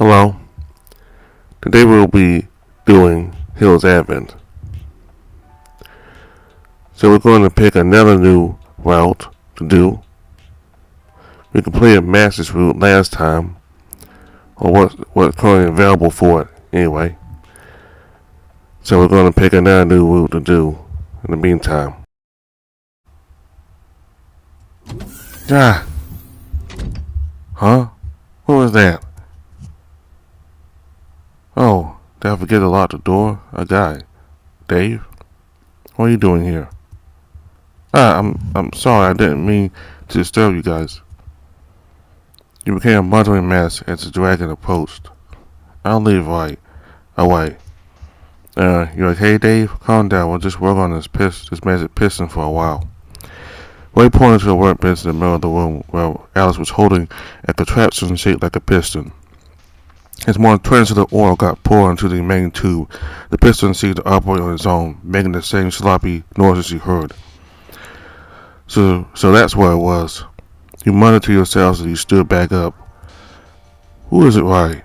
Hello. Today we'll be doing Hill's Advent. So we're going to pick another new route to do. We completed Master's route last time, or what's currently available for it anyway. So we're going to pick another new route to do in the meantime. Ah. Huh? What was that? Oh, did I forget to lock the door? A guy. Dave? What are you doing here? I'm sorry, I didn't mean to disturb you guys. You became a muttering mess as the dragon approached. I'll leave right away. You okay, Dave? Calm down, we'll just work on this magic piston for a while. Ray pointed to a workbench in the middle of the room where Alex was holding a contraption shaped like a piston. As more transient oil got poured into the main tube, the piston seemed to operate on its own, making the same sloppy noises you heard. So that's what it was. You muttered to yourselves as you stood back up. Who is it, Ray?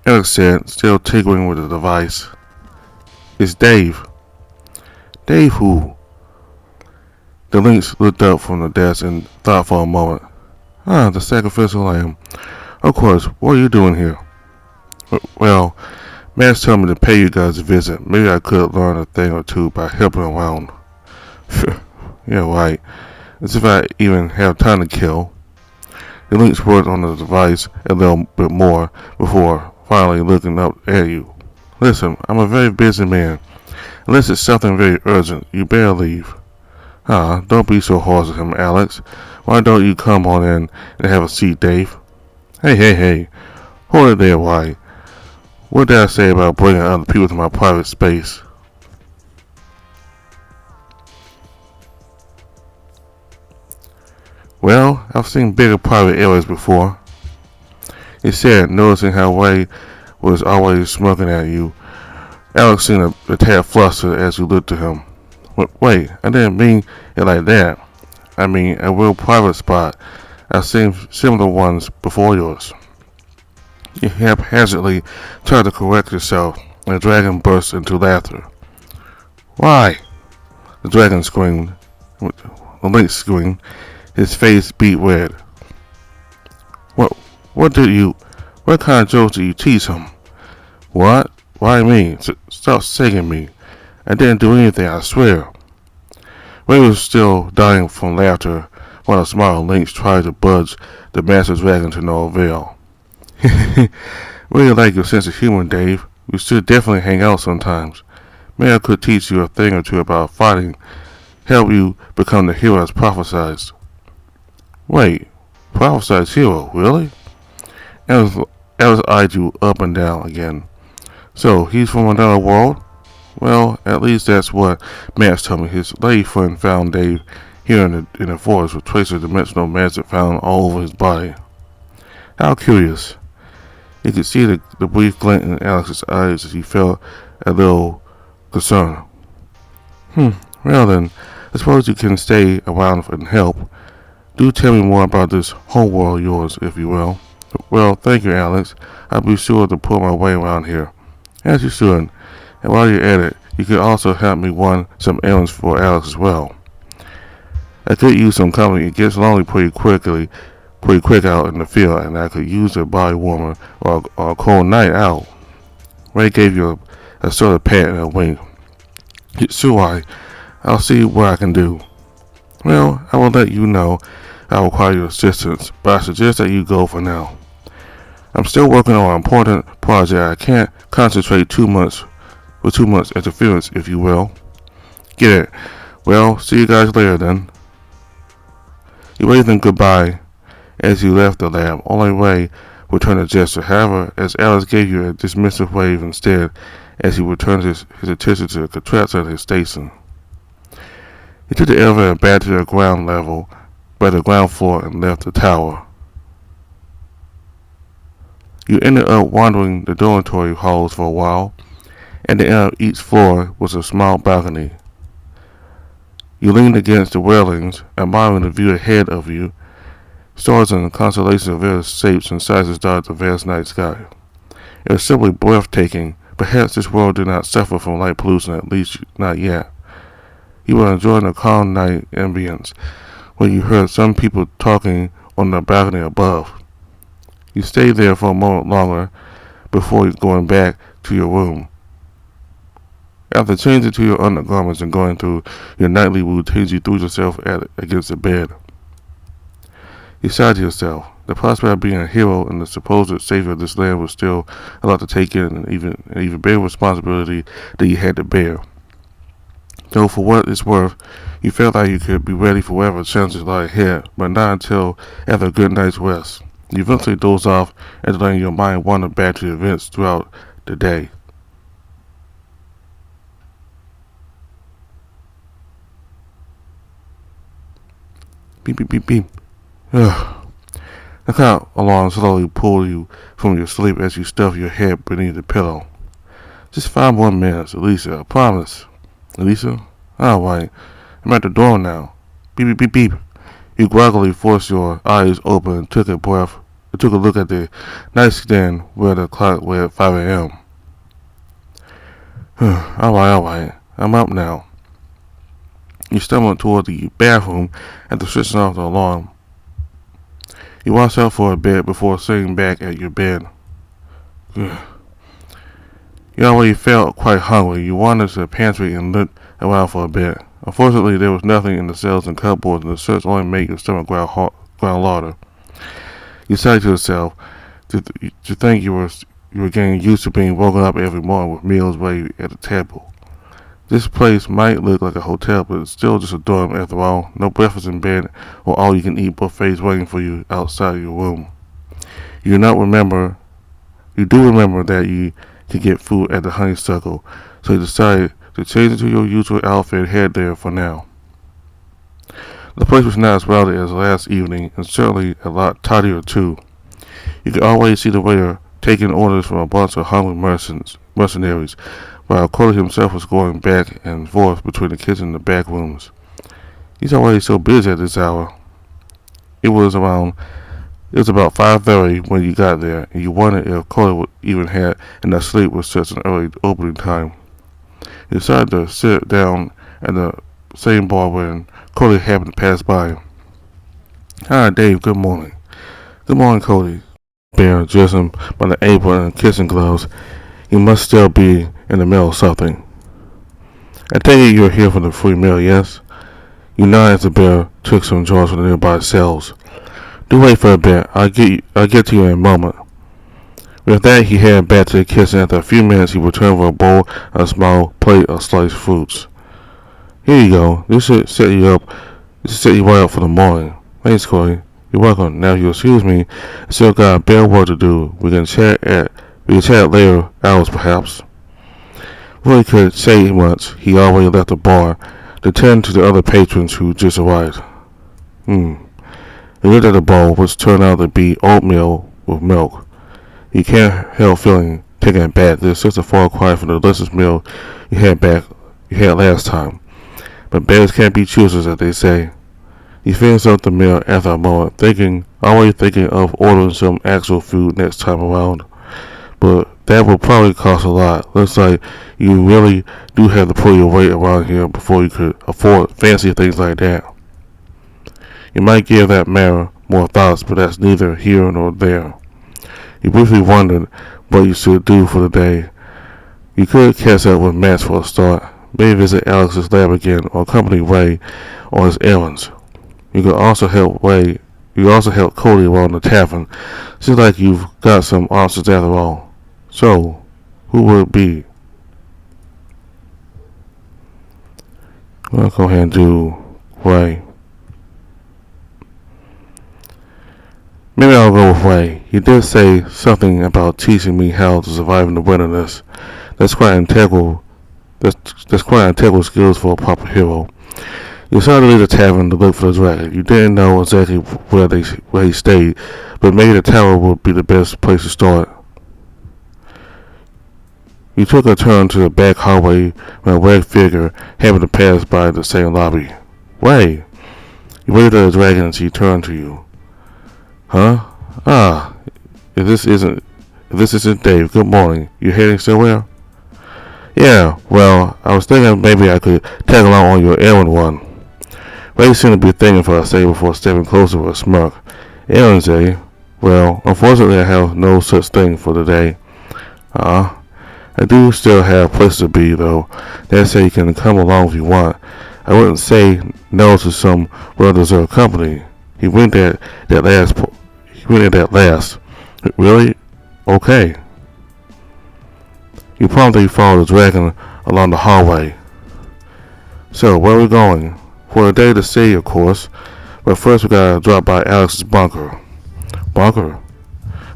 Alex said, still tinkering with the device. It's Dave. Dave who? The Lynx looked up from the desk and thought for a moment. The sacrificial lamb. Of course, what are you doing here? Well, Max told me to pay you guys a visit. Maybe I could learn a thing or two by helping around. Yeah, right. As if I even have time to kill. The Lynx worked on the device a little bit more before finally looking up at you. Listen, I'm a very busy man. Unless it's something very urgent, you better leave. Don't be so harsh with him, Alex. Why don't you come on in and have a seat, Dave? Hey. Hold it there, White. What did I say about bringing other people to my private space? Well, I've seen bigger private areas before. He said, noticing how Ray was always smirking at you. Alex seemed a tad flustered as you looked at him. Wait, I didn't mean it like that. I mean a real private spot. I've seen similar ones before yours. You haphazardly tried to correct yourself, and the dragon burst into laughter. Why? The dragon screamed. The Lynx screamed. His face beat red. What kind of jokes did you tease him? What? Why me? Stop singing me. I didn't do anything, I swear. Ray was still dying from laughter while the small Lynx tried to budge the master dragon to no avail. Really like your sense of humor, Dave. We should definitely hang out sometimes. Maybe I could teach you a thing or two about fighting, help you become the hero as prophesized. Wait, prophesized hero, really? Alice eyed you up and down again. So, he's from another world? Well, at least that's what Max told me. His lady friend found Dave here in the forest with traces of dimensional magic found all over his body. How curious. You could see the brief glint in Alex's eyes as he felt a little concerned. Well then, I suppose you can stay around and help. Do tell me more about this whole world of yours, if you will. Well, thank you, Alex. I'll be sure to pull my way around here. As you should. And while you're at it, you could also help me run some errands for Alex as well. I could use some company. It gets lonely pretty quick out in the field, and I could use a body warmer or a cold night out. Ray gave you a sort of pat and a wink. Sure, I'll see what I can do. Well, I will let you know I require your assistance, but I suggest that you go for now. I'm still working on an important project. I can't concentrate too much interference, if you will. Get it? Well, see you guys later then. You waved them goodbye as you left the lab. Only Ray returned a gesture. However, as Alice gave you a dismissive wave instead, as he returned his attention to the contraption at his station. He took the elevator back to the ground level by the ground floor and left the tower. You ended up wandering the dormitory halls for a while. At the end of each floor was a small balcony. You leaned against the railings, admiring the view ahead of you. Stars and constellations of various shapes and sizes dotted the vast night sky. It was simply breathtaking. Perhaps this world did not suffer from light pollution, at least not yet. You were enjoying the calm night ambience when you heard some people talking on the balcony above. You stayed there for a moment longer before going back to your room. After changing to your undergarments and going through your nightly routines, you threw yourself against the bed. You sighed to yourself. The prospect of being a hero and the supposed savior of this land was still a lot to take in, and even bigger responsibility that you had to bear. Though for what it's worth, you felt like you could be ready for whatever challenges lie ahead, but not until after a good night's rest. You eventually dozed off after letting your mind wander back to the events throughout the day. Beep, beep, beep, beep. Ugh. The clock alarm slowly pulled you from your sleep as you stuffed your head beneath the pillow. Just 5 more minutes, Elisa, I promise. Elisa? Alright, I'm at the door now. Beep, beep, beep, beep. You groggily forced your eyes open and took a look at the nightstand where the clock read 5 a.m. Alright, I'm up now. You stumbled toward the bathroom after switching off the alarm. You washed out for a bit before sitting back at your bed. You already felt quite hungry. You wandered to the pantry and looked around for a bit. Unfortunately, there was nothing in the shelves and cupboards, and the search only made your stomach ground louder. You sighed to yourself to think you were getting used to being woken up every morning with meals ready at the table. This place might look like a hotel, but it's still just a dorm after all. No breakfast in bed or all-you-can-eat buffets waiting for you outside your room. You do remember that you could get food at the Honeysuckle, so you decided to change into your usual outfit and head there for now. The place was not as rowdy as last evening, and certainly a lot tidier too. You could always see the waiter taking orders from a bunch of hungry mercenaries, while Cody himself was going back and forth between the kitchen and the back rooms. He's already so busy at this hour. It was about 5:30 when you got there, and you wondered if Cody even had enough sleep with such an early opening time. You decided to sit down at the same bar when Cody happened to pass by. Hi, Dave. Good morning. Good morning, Cody. Bear dressed him by the apron and kissing gloves. You must still be in the middle of something. I take it you're here for the free meal, yes? You nod as the bear took some drawers from the nearby cells. Do wait for a bit. I'll get to you in a moment. With that, he headed back to the kitchen. After a few minutes, he returned with a bowl and a small plate of sliced fruits. Here you go. This should set you right up for the morning. Thanks, Cody. You're welcome. Now, if you excuse me, I still got a bit of work to do. We can chat later hours, perhaps. Before he could say much, he already left the bar to tend to the other patrons who just arrived. He looked at the bowl, which turned out to be oatmeal with milk. He can't help feeling taken aback. This is such a far cry from the delicious meal you had last time. But bears can't be choosers, as they say. He finished up the meal after a moment, already thinking of ordering some actual food next time around. But that will probably cost a lot. Looks like you really do have to pull your weight around here before you could afford fancy things like that. You might give that matter more thoughts, but that's neither here nor there. You briefly wondered what you should do for the day. You could catch up with Max for a start, maybe visit Alex's lab again, or accompany Ray on his errands. You could also help Cody around the tavern. Seems like you've got some options after all. So, who would it be? I'll go ahead and do Ray. Maybe I'll go with Ray. He did say something about teaching me how to survive in the wilderness. That's quite integral skills for a proper hero. You decided to leave the tavern to look for the dragon. You didn't know exactly where he stayed, but maybe the tower would be the best place to start. You took a turn to the back hallway when a red figure happened to pass by the same lobby. Ray! You waved at the dragon as he turned to you. Huh? Ah, if this isn't Dave, good morning. You heading somewhere? Yeah, well, I was thinking maybe I could tag along on your errand one. Ray seemed to be thinking for a second before stepping closer with a smirk. Errands, eh? Well, unfortunately I have no such thing for today. I do still have places to be, though. They say you can come along if you want. I wouldn't say no to some well-deserved company. He winked at that last. He winked at that last. Really? Okay. You promptly followed the dragon along the hallway. So, where are we going? For a day to see, of course. But first we gotta drop by Alex's bunker. Bunker?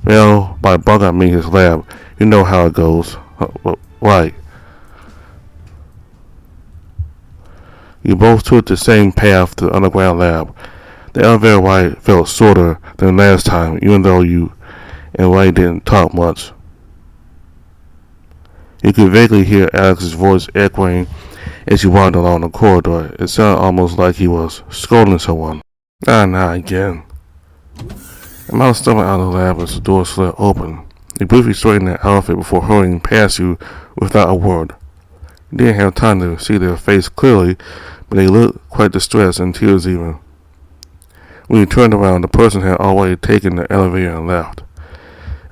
Well, by bunker I mean his lab. You know how it goes. Right. You both took the same path to the underground lab. The elevator ride felt shorter than last time, even though you and Ray didn't talk much. You could vaguely hear Alex's voice echoing as you wandered along the corridor. It sounded almost like he was scolding someone. Nah, again. A mouse stumbled out of the lab as the door slid open. He briefly straightened their outfit before hurrying past you without a word. You didn't have time to see their face clearly, but they looked quite distressed and tears even. When you turned around, the person had already taken the elevator and left.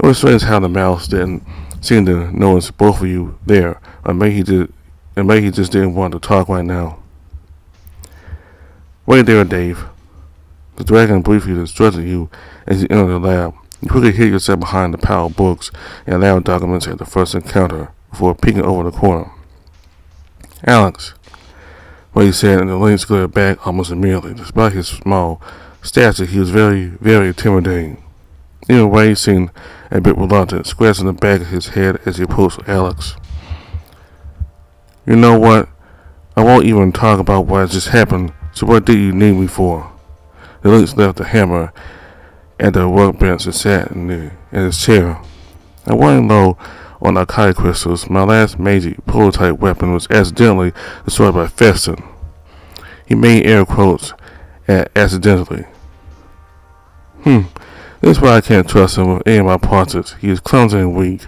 It was strange how the mouse didn't seem to notice both of you there, or maybe he just didn't want to talk right now. Wait there, Dave. The dragon briefly instructed you as you entered the lab. You quickly hid yourself behind the pile of books and lab documents at the first encounter before peeking over the corner. Alex, Ray said, and the lynx glared back almost immediately. Despite his small stature, he was very, very intimidating. Even Ray seemed a bit reluctant, scratching the back of his head as he approached Alex. You know what? I won't even talk about what just happened, so what did you need me for? The lynx left the hammer at the workbench and sat in his chair. I wasn't low on narcotic crystals. My last major prototype weapon was accidentally destroyed by Feston. He made air quotes at accidentally. This is why I can't trust him with any of my parts. He is clumsy and weak.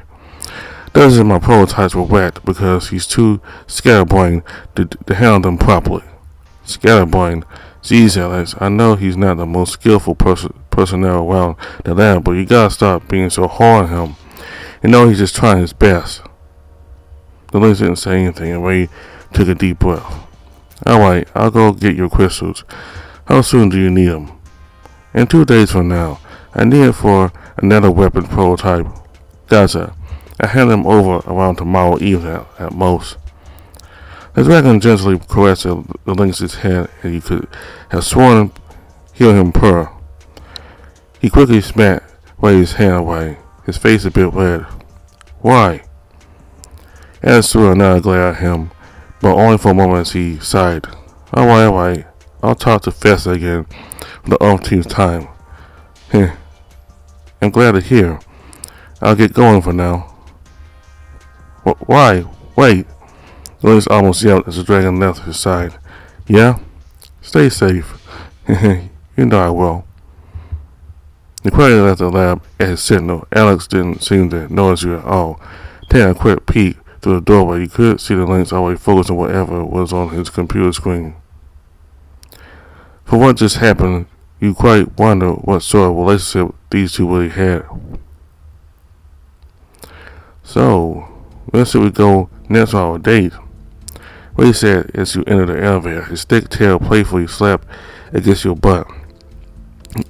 Dozens of my prototypes were whacked because he's too scatterbrained to handle them properly. Scatterbrained? Geez, Alex, I know he's not the most skillful personnel around the lab, but you gotta stop being so hard on him. You know he's just trying his best. The lynx didn't say anything, and Ray took a deep breath. Alright, I'll go get your crystals. How soon do you need them? In 2 days from now. I need it for another weapon prototype. Gotcha. I hand them over around tomorrow evening at most. The dragon gently caressed the lynx's head, and you could have sworn hear him purr. He quickly smacked Ray's hand away, his face a bit red. Why? Alice threw another glare at him, but only for a moment as he sighed. Alright. I'll talk to Festa again for the umpteenth time. I'm glad to hear. I'll get going for now. Why? Wait. The lynx almost yelled as the dragon left his side. Yeah? Stay safe. You know I will. He quietly left the lab at his signal. Alex didn't seem to notice you at all. Taking a quick peek through the doorway, you could see the lynx already focused on whatever was on his computer screen. For what just happened, you quite wonder what sort of relationship these two really had. So, where should we go next on our date? Ray said as you entered the elevator. His thick tail playfully slapped against your butt.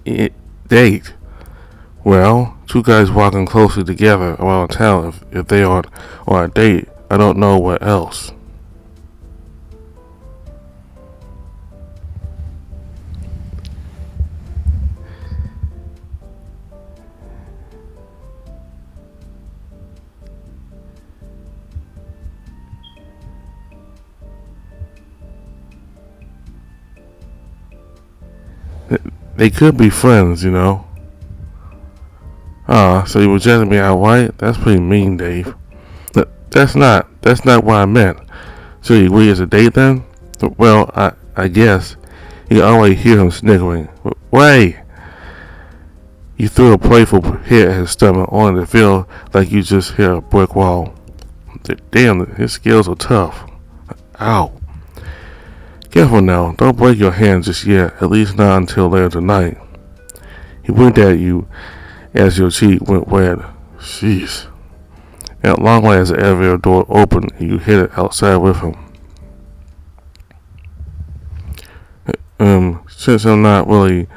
Date? Well, two guys walking closely together around town. If they aren't on a date, I don't know what else. They could be friends, you know. So you rejected me outright? That's pretty mean, Dave. That's not what I meant. So you agree as a date then? Well, I guess. You can already hear him sniggering. Way! You threw a playful hit at his stomach, only to feel like you just hit a brick wall. Damn, his skills are tough. Ow. Careful now, don't break your hand just yet, at least not until later tonight. He winked at you as your cheek went red. Jeez. At long way as the elevator door opened and you hit it outside with him. Since I'm not really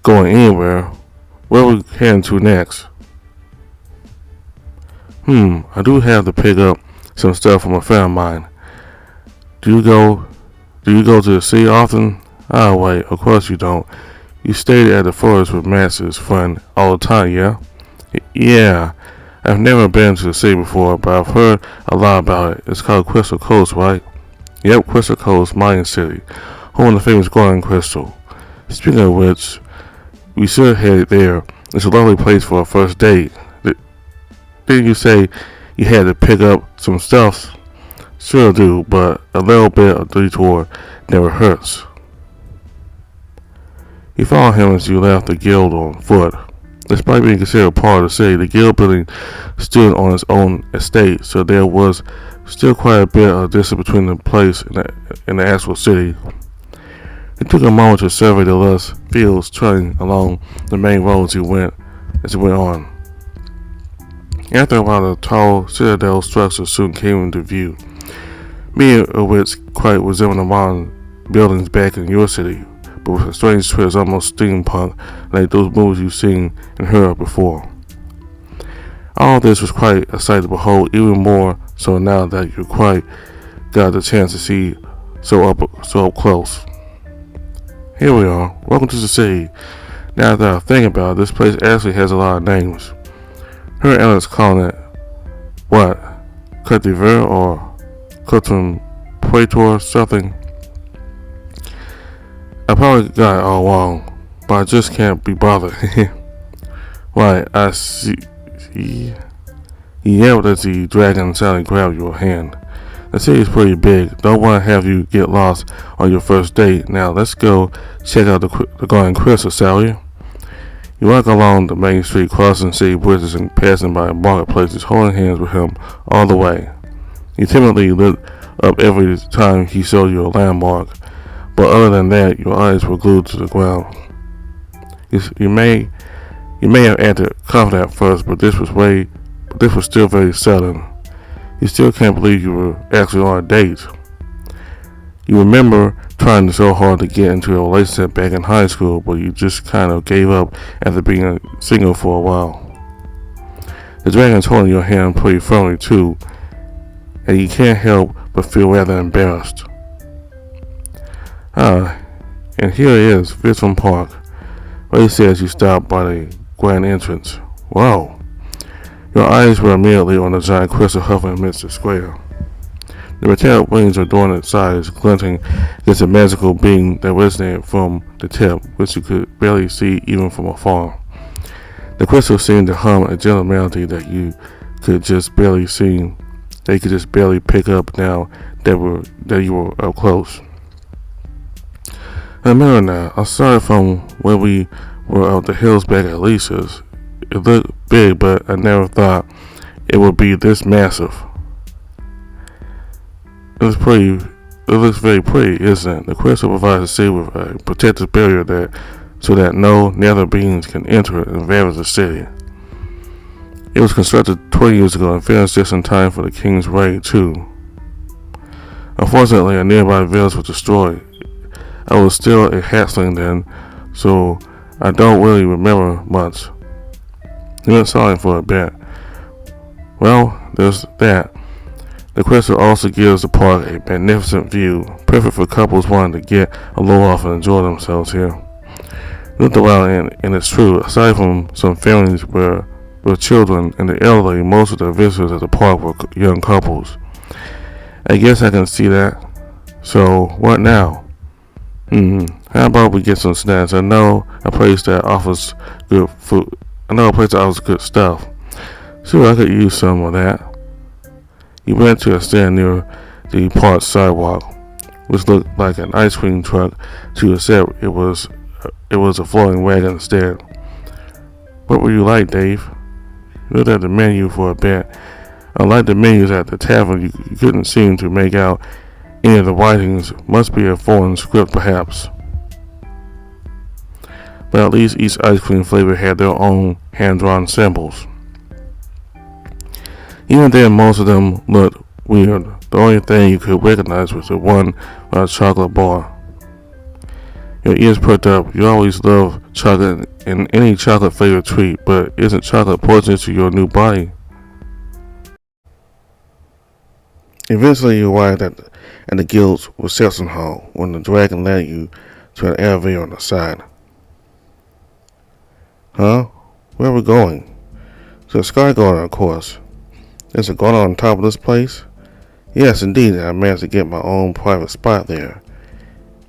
going anywhere, where are we heading to next? I do have to pick up some stuff from a friend of mine. Do you go to the sea often? Ah, wait, of course you don't. You stayed at the forest with Max's friend all the time, yeah? Yeah. I've never been to the sea before, but I've heard a lot about it. It's called Crystal Coast, right? Yep, Crystal Coast, Mining City, home of the famous Golden Crystal. Speaking of which, we should head there. It's a lovely place for a first date. Didn't you say you had to pick up some stuff? Sure do, but a little bit of detour never hurts. You followed him as you left the guild on foot. Despite being considered part of the city, the guild building stood on its own estate, so there was still quite a bit of distance between the place and the actual city. It took a moment to survey the lush fields trotting along the main road as you went on. After a while, the tall citadel structure soon came into view, many of which quite resembled the modern buildings back in your city, but with a strange twist, almost steampunk, like those movies you've seen and heard before. All this was quite a sight to behold, even more so now that you quite got the chance to see so up close. Here we are. Welcome to the city. Now that I think about it, this place actually has a lot of names. Her Ellis calling it what? Cote d'Ivoire or Coton Puerto something. I probably got it all wrong, but I just can't be bothered. Right, I see. He yelled as the dragon suddenly grabbed your hand. The city is pretty big. Don't want to have you get lost on your first date. Now let's go check out the Golden Crystal, shall you? You walk along the main street, crossing city bridges and passing by marketplaces, holding hands with him all the way. You timidly lit up every time he showed you a landmark, but other than that, your eyes were glued to the ground. You may have acted confident at first, but this was still very sudden. You still can't believe you were actually on a date. You remember trying so hard to get into a relationship back in high school, but you just kind of gave up after being single for a while. The dragon's holding your hand pretty firmly too, and you can't help but feel rather embarrassed. And here it is, Richmond Park. Ray says you stopped by the grand entrance. Wow. Your eyes were immediately on the giant crystal hovering amidst the square. The metallic wings adorned its sides, glinting against a magical beam that resonated from the tip, which you could barely see even from afar. The crystal seemed to hum a gentle melody that you could just barely pick up now that you were up close. I remember now, I saw it from where we were up the hills back at Lisa's. It looked big, but I never thought it would be this massive. It looks very pretty, isn't it? The crystal provides the city with a protective barrier so that no nether beings can enter it and ravage the city. It was constructed 20 years ago and finished just in time for the king's raid too. Unfortunately, a nearby village was destroyed. I was still a hatchling then, so I don't really remember much. He went silent for a bit. Well, there's that. The crystal also gives the park a magnificent view, perfect for couples wanting to get a load off and enjoy themselves here. Looked around and it's true, aside from some families with children and the elderly, most of the visitors at the park were young couples. I guess I can see that. So, what now? How about we get some snacks? I know a place that offers good food. Good stuff. Sure, I could use some of that. You went to a stand near the park sidewalk, which looked like an ice cream truck to accept it was a floating wagon instead. What were you like, Dave? You looked at the menu for a bit. Unlike the menus at the tavern, you couldn't seem to make out any of the writings. Must be a foreign script, perhaps. But at least each ice cream flavor had their own hand-drawn symbols. Even then, most of them looked weird. The only thing you could recognize was the one with a chocolate bar. Your ears perked up. You always love chocolate and any chocolate flavored treat, but isn't chocolate poisonous to your new body? Eventually, you arrived at the guild's reception hall when the dragon led you to an elevator on the side. Huh? Where are we going? To the Sky Garden, of course. There's a garden on top of this place? Yes, indeed, I managed to get my own private spot there.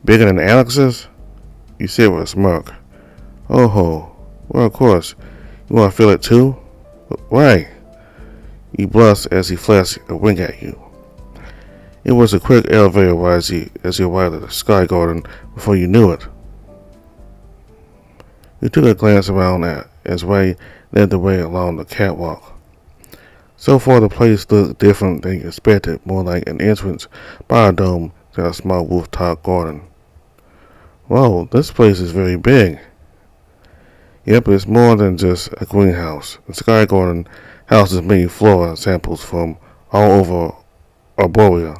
Bigger than Alex's? You said with a smirk. Oh ho. Well, of course. You want to feel it too? Why? You blushed as he flashed a wink at you. It was a quick elevator ride as you arrived at the Sky Garden before you knew it. You took a glance around as Ray led the way along the catwalk. So far, the place looked different than you expected, more like an entrance biodome than a small rooftop garden. Whoa, this place is very big. Yep, it's more than just a greenhouse. The Sky Garden houses many flora samples from all over Arborea.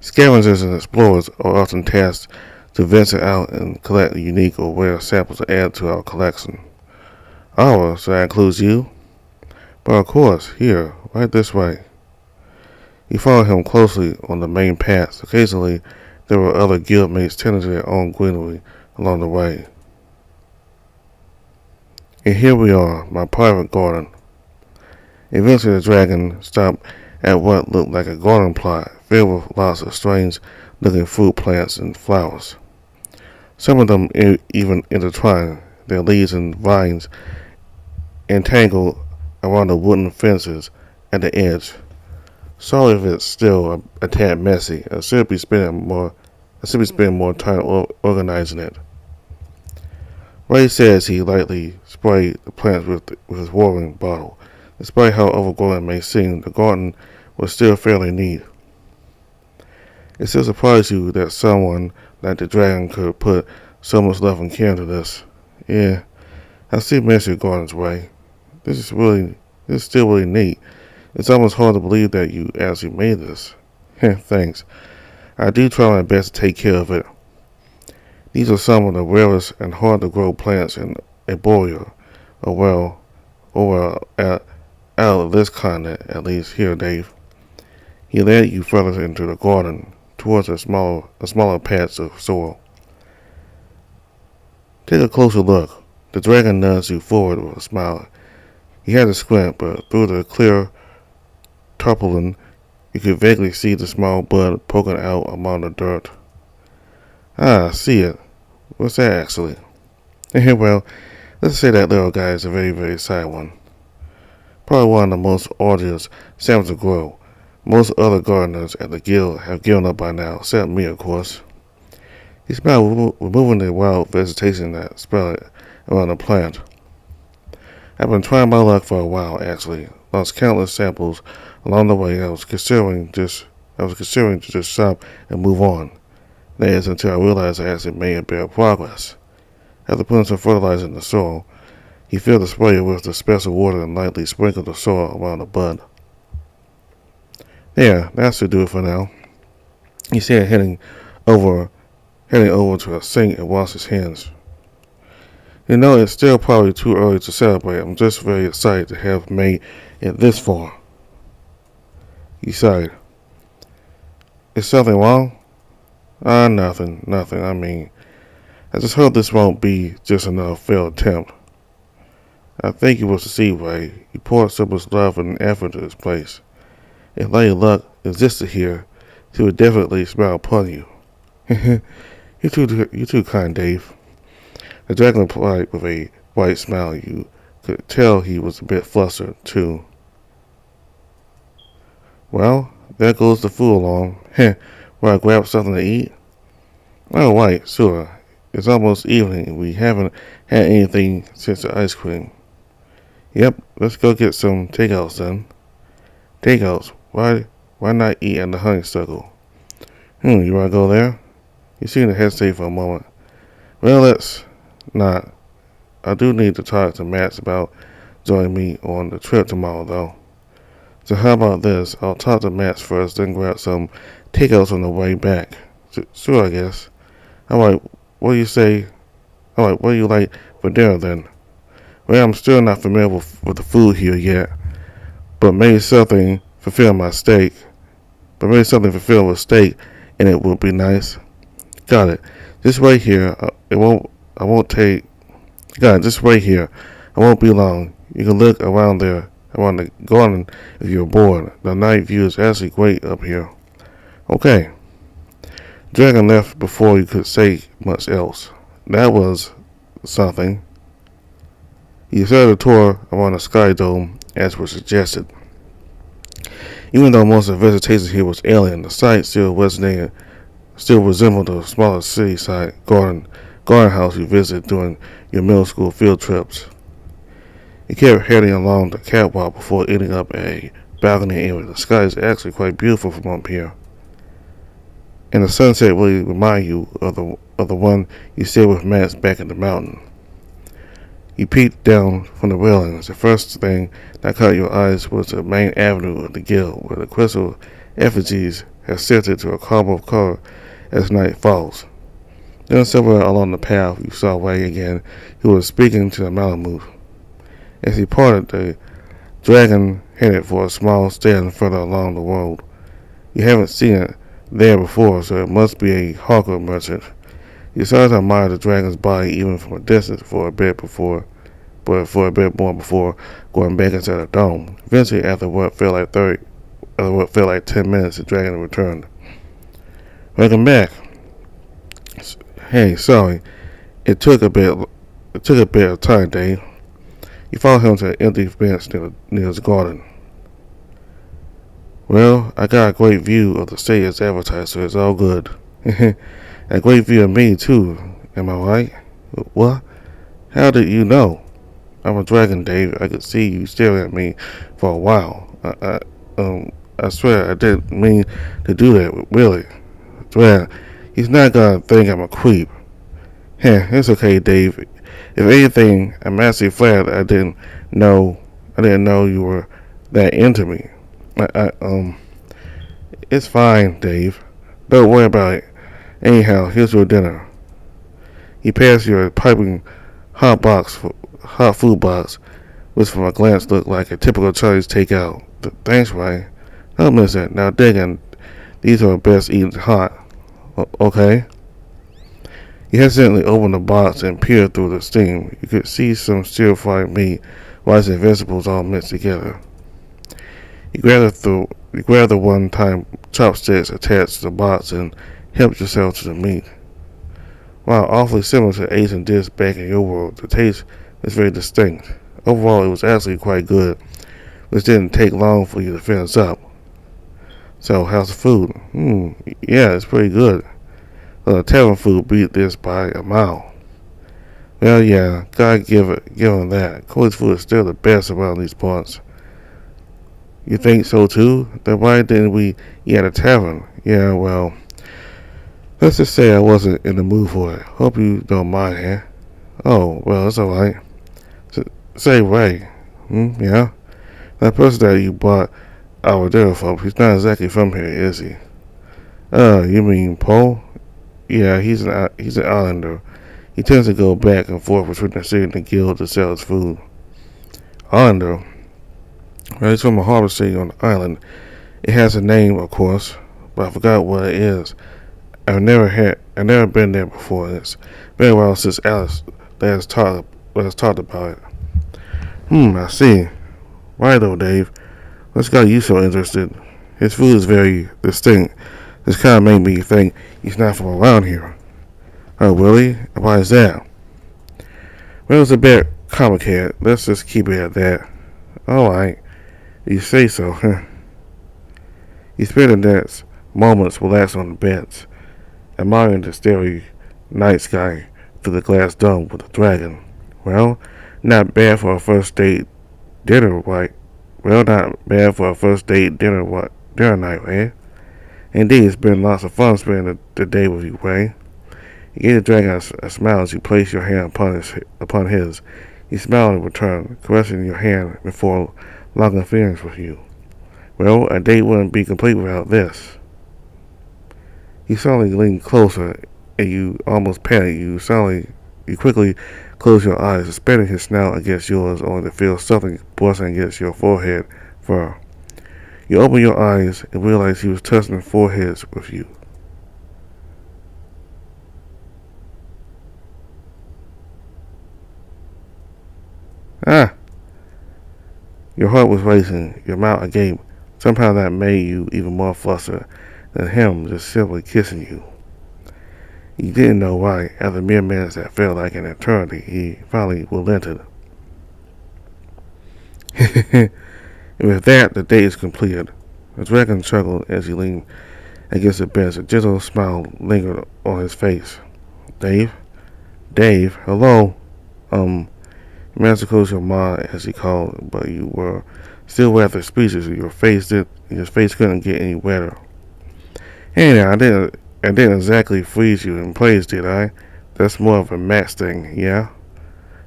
Scavengers and explorers are often tasked to venture out and collect unique or rare samples to add to our collection. So that includes you? But of course, here, right this way. You followed him closely on the main paths. Occasionally, there were other guildmates tending to their own greenery along the way. And here we are, my private garden. Eventually, the dragon stopped at what looked like a garden plot filled with lots of strange-looking fruit plants and flowers. Some of them even intertwined, their leaves and vines entangled around the wooden fences at the edge. Sorry if it's still a tad messy. I should be spending more time organizing it. Ray says he lightly sprayed the plants with his watering bottle. Despite how overgrown it may seem, the garden was still fairly neat. It still surprised you that someone like the dragon could put so much love and care into this. Yeah, I see miss your gardens, Ray. This is still really neat. It's almost hard to believe that you actually made this. Thanks. I do try my best to take care of it. These are some of the rarest and hard to grow plants in Arborea, out of this continent, at least here, Dave. He led you further into the garden, towards a smaller patch of soil. Take a closer look. The dragon nudged you forward with a smile. He had to squint, but through the clear tarpaulin, you could vaguely see the small bud poking out among the dirt. I see it. What's that, actually? Well, let's say that little guy is a very, very shy one. Probably one of the most arduous samples to grow. Most other gardeners at the guild have given up by now, except me, of course. He smiled, removing the wild vegetation that spread around the plant. I've been trying my luck for a while, actually. Lost countless samples along the way. I was considering to just stop and move on. That is, until I realized I actually made a bit of progress. After putting some fertilizer in the soil, he filled the sprayer with the special water and lightly sprinkled the soil around the bud. There, that should do it for now. He said, heading over to a sink and wash his hands. You know, it's still probably too early to celebrate. I'm just very excited to have made it this far. He sighed. Is something wrong? Nothing. I mean, I just hope this won't be just another failed attempt. I think you will succeed, Ray. You poured so much love and effort into this place. If Lady Luck existed here, she would definitely smile upon you. You're too kind, Dave. The dragon replied with a bright smile. You could tell he was a bit flustered, too. Well, there goes the food along. Will I grab something to eat? Oh, right, sure. It's almost evening. We haven't had anything since the ice cream. Yep, let's go get some takeouts then. Takeouts? Why not eat at the honeysuckle? You wanna go there? You seem to hesitate for a moment. Well, let's not. I do need to talk to Max about joining me on the trip tomorrow, though. So how about this? I'll talk to Max first, then grab some takeouts on the way back. Sure, I guess. Alright, what do you say? Alright, what do you like for dinner then? Well, I'm still not familiar with the food here yet, but maybe something fulfill my steak. But maybe something fulfill with steak, and it would be nice. Got it. Just wait here. I won't take. Got it. Just wait here. I won't be long. You can look around the garden if you're bored. The night view is actually great up here. Okay. Dragon left before you could say much else. That was something. He started a tour around the Sky Dome as was suggested. Even though most of the vegetation here was alien, the site still resembled the smaller city-side garden house you visited during your middle school field trips. He kept heading along the catwalk before ending up at a balcony area. The sky is actually quite beautiful from up here, and the sunset really reminds you of the one you saw with Max back in the mountain. You peeked down from the railings. The first thing that caught your eyes was the main avenue of the guild, where the crystal effigies had shifted to a caramel color as night falls. Then somewhere along the path you saw Wei again, who was speaking to the Malamute. As he parted, the dragon headed for a small stand further along the road. You haven't seen it there before, so it must be a hawker merchant. You started to admire the dragon's body even from a distance for a bit more before going back inside the dome. Eventually, after what felt like 10 minutes, the dragon returned. Welcome back. Hey, sorry. It took a bit of time, Dave. You followed him to an empty bench near his garden. Well, I got a great view of the city as advertised, so it's all good. A great view of me, too. Am I right? What? How did you know? I'm a dragon, Dave. I could see you staring at me for a while. I swear I didn't mean to do that, really. Well, he's not gonna think I'm a creep. It's okay, Dave. If anything, I'm actually glad I didn't know you were that into me. It's fine, Dave. Don't worry about it. Anyhow, here's your dinner. He passed you a piping hot food box, which from a glance looked like a typical Chinese takeout. Thanks, Ray. Don't miss it. Now, digging, these are best eaten hot. Okay. He hesitantly opened the box and peered through the steam. You could see some stir-fried meat, rice, and vegetables all mixed together. You grabbed the one-time chopsticks attached to the box and helped yourself to the meat. While awfully similar to Asian dish back in your world, the taste is very distinct. Overall, it was actually quite good, which didn't take long for you to finish up. So, how's the food? Yeah, it's pretty good. Tavern food beat this by a mile. Well, yeah, gotta give him that. Cole's food is still the best around these parts. You think so too? Then why didn't we eat at a tavern? Yeah, well, let's just say I wasn't in the mood for it. Hope you don't mind, eh? Oh, well, it's alright. Say, Ray. Yeah? That person that you bought our dinner from, he's not exactly from here, is he? You mean Paul? Yeah, he's an islander. He tends to go back and forth between the city and the guild to sell his food. Islander? Well, he's from a harbor city on the island. It has a name, of course, but I forgot what it is. I've never been there before. It's been a while since Alice last talked about it. I see. Why though, Dave? What's got you so interested? His food is very distinct. This kind of made me think he's not from around here. Oh, really? Why is that? Well, it's a bit complicated. Let's just keep it at that. Alright. You say so, huh? He spent the next moments relaxed on the bench, admiring the starry night sky through the glass dome with the dragon. Well, not bad for a first date Dinner, right? Well, not bad for a first date dinner, what? Dinner night, eh? Indeed, it's been lots of fun spending the day with you, Ray. You gave the dragon a smile as you placed your hand upon his. He smiled in return, caressing your hand before locking feelings with you. Well, a date wouldn't be complete without this. He suddenly leaned closer, and you almost panicked. You quickly closed your eyes, suspending his snout against yours, only to feel something brushing against your forehead fur. You opened your eyes and realized he was touching foreheads with you. Ah! Your heart was racing, your mouth agape. Somehow that made you even more flustered than him just simply kissing you. You didn't know why. After mere minutes that felt like an eternity, he finally relented. And with that, the date is completed. The dragon chuckled as he leaned against the bench. A gentle smile lingered on his face. Dave? Dave? Hello? Master closed your mind as he called, but you were still rather speechless. Your face couldn't get any wetter. Hey now, I didn't exactly freeze you in place, did I? That's more of a Max thing, yeah?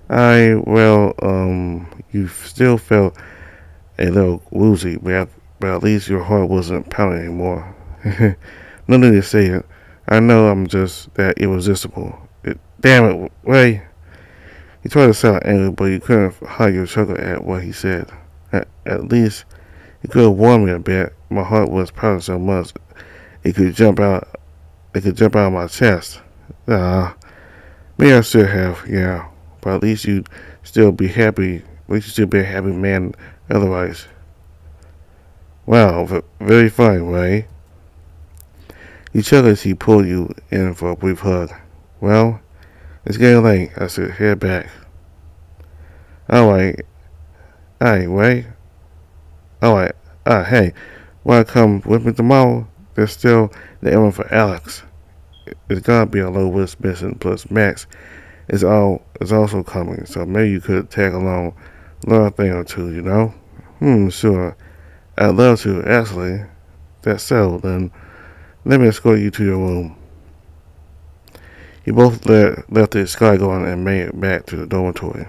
You still felt a little woozy, but at least your heart wasn't pounding anymore. No need to say it. I know I'm just that irresistible. Damn it, Ray. He tried to sound angry, but you couldn't hide your chuckle at what he said. At least he could have warned me a bit. My heart was pounding so much it could jump out. It could jump out of my chest. Maybe I should have, yeah. But at least you'd still be happy. At least you'd still be a happy man otherwise. Wow, very funny, Ray. You chuckled as he pulled you in for a brief hug. Well, it's getting late. I said, head back. Alright. Hey, Ray. Alright. Hey. Wanna come with me tomorrow? There's still the errand for Alex. It's gonna be a low risk mission, plus Max is also coming, so maybe you could tag along, learn a thing or two, you know? Sure. I'd love to, actually. That's so, then let me escort you to your room. You both left the sky going and made it back to the dormitory.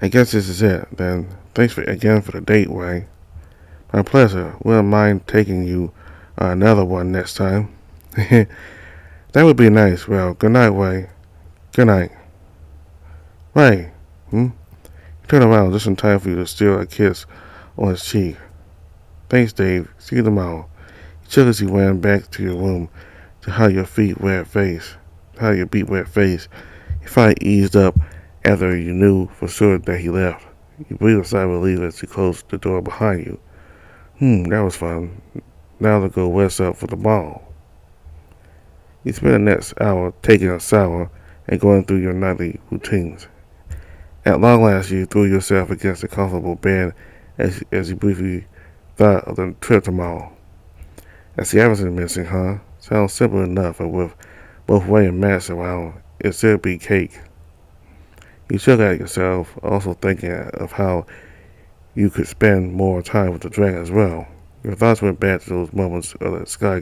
I guess this is it, then. Thanks again for the date, Ray. My pleasure. Wouldn't mind taking you another one next time. That would be nice. Well, good night, Ray. Good night. Ray. He turned around just in time for you to steal a kiss on his cheek. Thanks, Dave. See you tomorrow. He shook as he ran back to your room to hide your beat wet face. He finally eased up after you knew for sure that he left. You breathed a sigh of relief as he closed the door behind you. That was fun. Now to go west up for the ball. You spent the next hour taking a shower and going through your nightly routines. At long last, you threw yourself against a comfortable bed as you briefly thought of the trip tomorrow. That's the Everton missing, huh? Sounds simple enough, but with both Ray and Max around, it should be cake. You shook at yourself, also thinking of how you could spend more time with the dragon as well. Your thoughts went back to those moments of the sky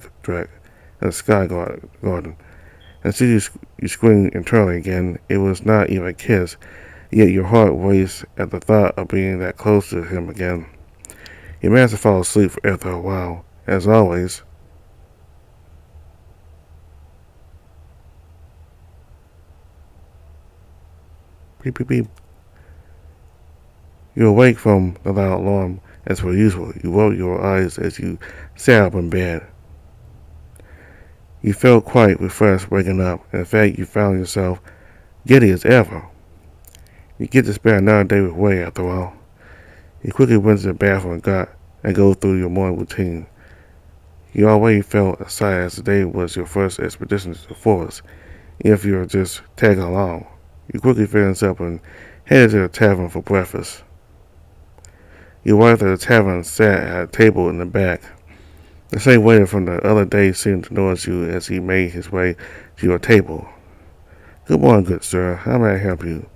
garden. And see you screamed internally again. It was not even a kiss, yet your heart raced at the thought of being that close to him again. You managed to fall asleep after a while. As always, beep beep beep. You awake from the loud alarm as per usual. You rolled your eyes as you sat up in bed. You felt quite refreshed waking up. In fact, you found yourself giddy as ever. You get to spend another day with Ray after all. You quickly went to the bathroom and go through your morning routine. You already felt excited as the day was your first expedition to the forest, if you were just tagging along. You quickly finished up and headed to the tavern for breakfast. You arrived at the tavern and sat at a table in the back. The same waiter from the other day seemed to notice you as he made his way to your table. Good morning, good sir. How may I help you?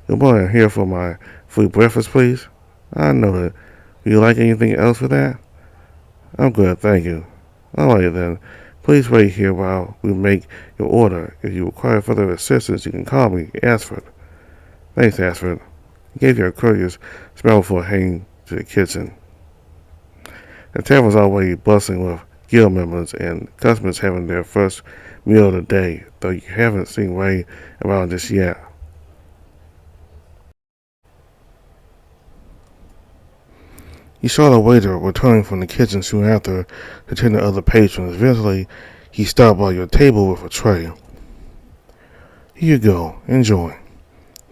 Good morning. I'm here for my Free breakfast, please? I know it. Would you like anything else for that? I'm good, thank you. Alright then. Please wait here while we make your order. If you require further assistance, you can call me, Ashford. Thanks, Ashford. He gave you a courteous smile before heading to the kitchen. The tavern was already bustling with guild members and customers having their first meal of the day, though you haven't seen Ray around just yet. You saw the waiter returning from the kitchen soon after to tend to other patrons. Eventually, he stopped by your table with a tray. Here you go. Enjoy.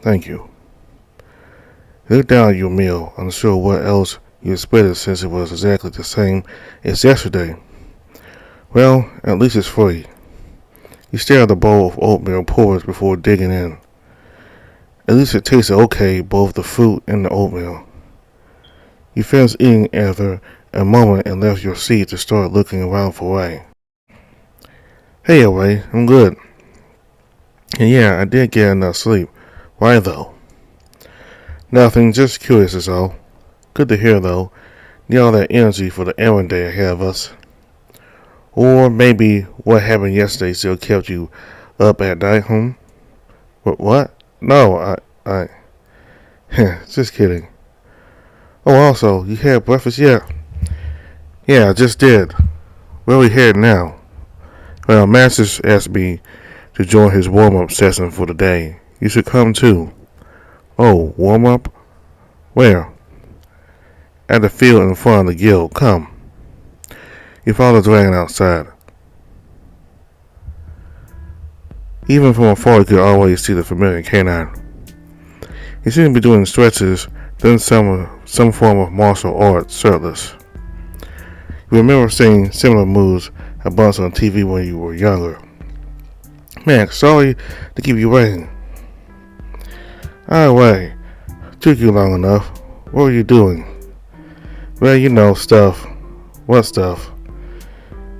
Thank you. You looked down at your meal, unsure what else you expected since it was exactly the same as yesterday. Well, at least it's free. You stared at the bowl of oatmeal porridge before digging in. At least it tasted okay, both the fruit and the oatmeal. You finished eating after a moment and left your seat to start looking around for Ray. Hey, Ray, I'm good. And yeah, I did get enough sleep. Why though? Nothing, just curious is all. Good to hear though. Need all that energy for the errand day ahead of us. Or maybe what happened yesterday still kept you up at night, What? No, I... just kidding. Oh, also, you had breakfast yet? Yeah, I just did. Where are we headed now? Well, Masters asked me to join his warm-up session for the day. You should come too. Oh, warm-up? Where? At the field in front of the guild. Come. You follow the dragon outside. Even from afar, you could always see the familiar canine. He seemed to be doing stretches, then some form of martial art, shirtless. You remember seeing similar moves a bunch on TV when you were younger. Man, sorry to keep you waiting. Wait. Took you long enough. What were you doing? Well, you know, stuff. What stuff?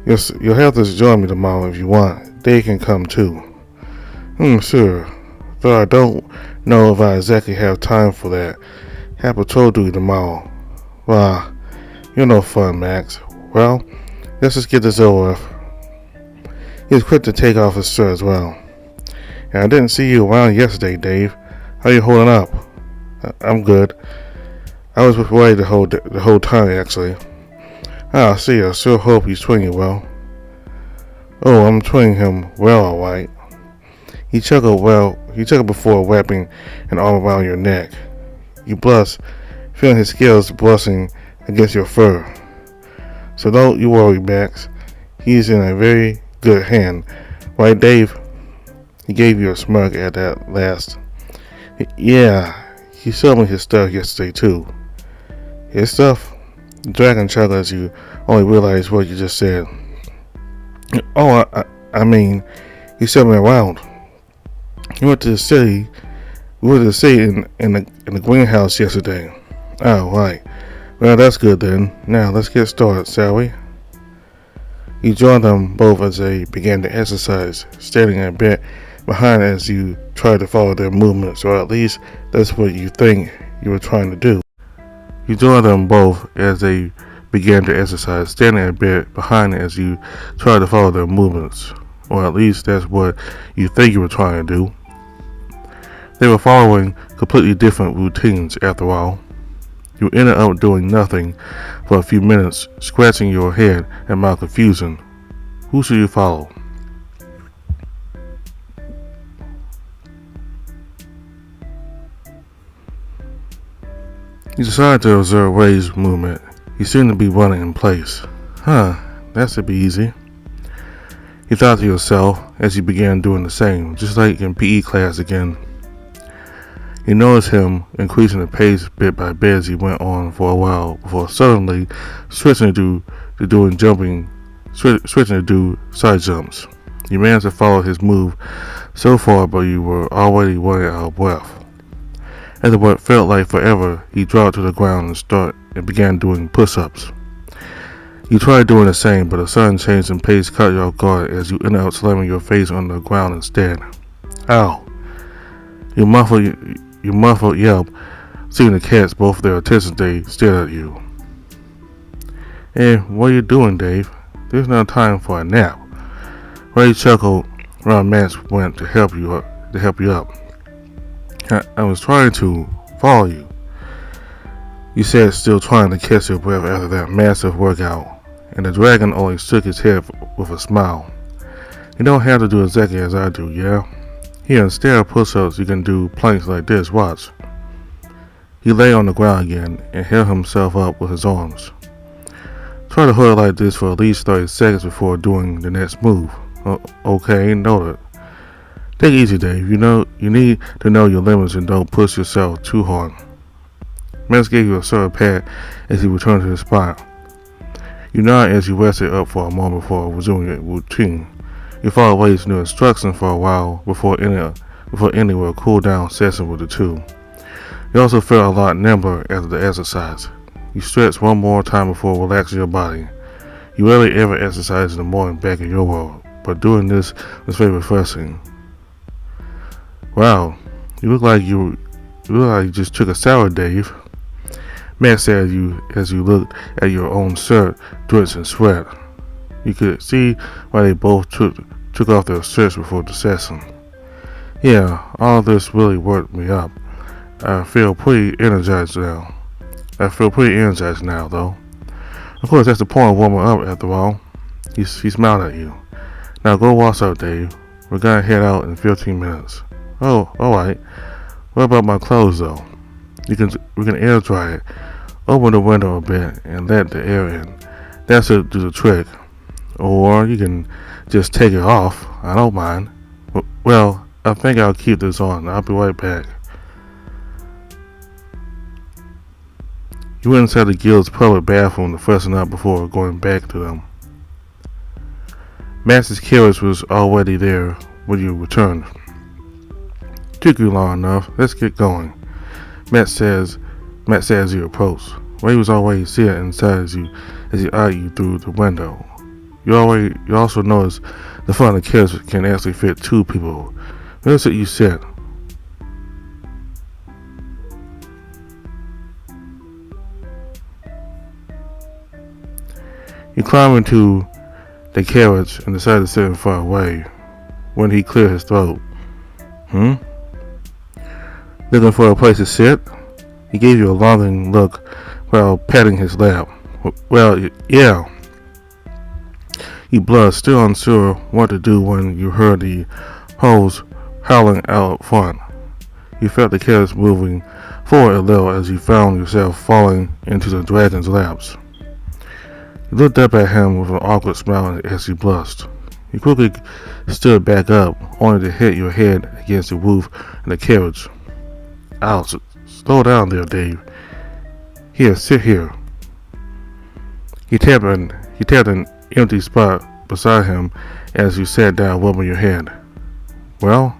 You'll have to join me tomorrow if you want. They can come too. Sure. Though I don't know if I exactly have time for that. Have patrol duty tomorrow. Well, you're no fun, Max. Well, let's just get this over with. He was quick to take off his shirt as well. And I didn't see you around yesterday, Dave. How you holding up? I'm good. I was worried the whole time, actually. I see. I sure hope he's twinging well. Oh, I'm twinging him well, all right. He chuckled before wrapping an arm around your neck. You blushed, feeling his scales brushing against your fur. So don't you worry, Max. He's in a very good hand. Right, Dave? He gave you a smirk at that last. Yeah, he showed me his stuff yesterday, too. His stuff? The dragon chuckled as you only realized what you just said. Oh, I mean, he showed me around. We went to the city in the greenhouse yesterday. Oh, right. Well, that's good then. Now, let's get started, shall we? You joined them both as they began to exercise, standing a bit behind as you tried to follow their movements, or at least that's what you think you were trying to do. You joined them both as they began to exercise, standing a bit behind as you tried to follow their movements, or at least that's what you think you were trying to do. They were following completely different routines after all. You ended up doing nothing for a few minutes, scratching your head in mild confusion. Who should you follow? You decided to observe Ray's movement. He seemed to be running in place. That should be easy. You thought to yourself as you began doing the same, just like in PE class again. You noticed him increasing the pace bit by bit as he went on for a while before suddenly switching to do side jumps. You managed to follow his move so far, but you were already running out of breath. After what felt like forever, he dropped to the ground and began doing push-ups. You tried doing the same, but a sudden change in pace caught you off guard as you ended up slamming your face on the ground instead. Ow! You muffled yelp Seeing the catch both their attention, they stared at you. Hey, what are you doing, Dave? There's no time for a nap. Ray chuckled around Max went to help you up. I was trying to follow you. You said, still trying to catch your breath after that massive workout, and the dragon only shook his head with a smile. You don't have to do exactly as I do, yeah? Here, instead of push-ups, you can do planks like this, watch. He lay on the ground again and held himself up with his arms. Try to hold it like this for at least 30 seconds before doing the next move. Okay, noted. Take it easy, Dave. You need to know your limits and don't push yourself too hard. Max gave you a sort of pat as he returned to his spot. You nodded as you rested up for a moment before resuming your routine. You followed Wade's new instructions for a while before ending with a cool-down session with the two. You also felt a lot nimbler after the exercise. You stretched one more time before relaxing your body. You rarely ever exercise in the morning back in your world, but doing this was very refreshing. Wow, you look like you just took a shower, Dave. Max said as you looked at your own shirt drenched in sweat. You could see why they both took off their shirts before the session. Yeah, all this really worked me up. I feel pretty energized now, though. Of course, that's the point of warming up, after all. He smiled at you. Now go wash up, Dave. We're gonna head out in 15 minutes. Oh, alright. What about my clothes, though? We can air dry it. Open the window a bit and let the air in. That should do the trick. Or you can just take it off. I don't mind. Well, I think I'll keep this on. I'll be right back. You went inside the guild's public bathroom to freshen up before going back to them. Max's carriage was already there when you returned. Took you long enough. Let's get going. Matt said as you approached. Ray was already sitting inside as he eyed you through the window. You also noticed the front of the carriage can actually fit two people. Notice what you said. He climbed into the carriage and decided to sit in far away when he cleared his throat. Looking for a place to sit? He gave you a longing look while patting his lap. Well, yeah. You blushed, still unsure what to do when you heard the hose howling out front. You felt the carriage moving forward a little as you found yourself falling into the dragon's laps. You looked up at him with an awkward smile as he blushed. You quickly stood back up, only to hit your head against the roof of the carriage. Ouch, slow down there, Dave. Here, sit here. He tapped an empty spot beside him as you sat down, rubbing your head. Well,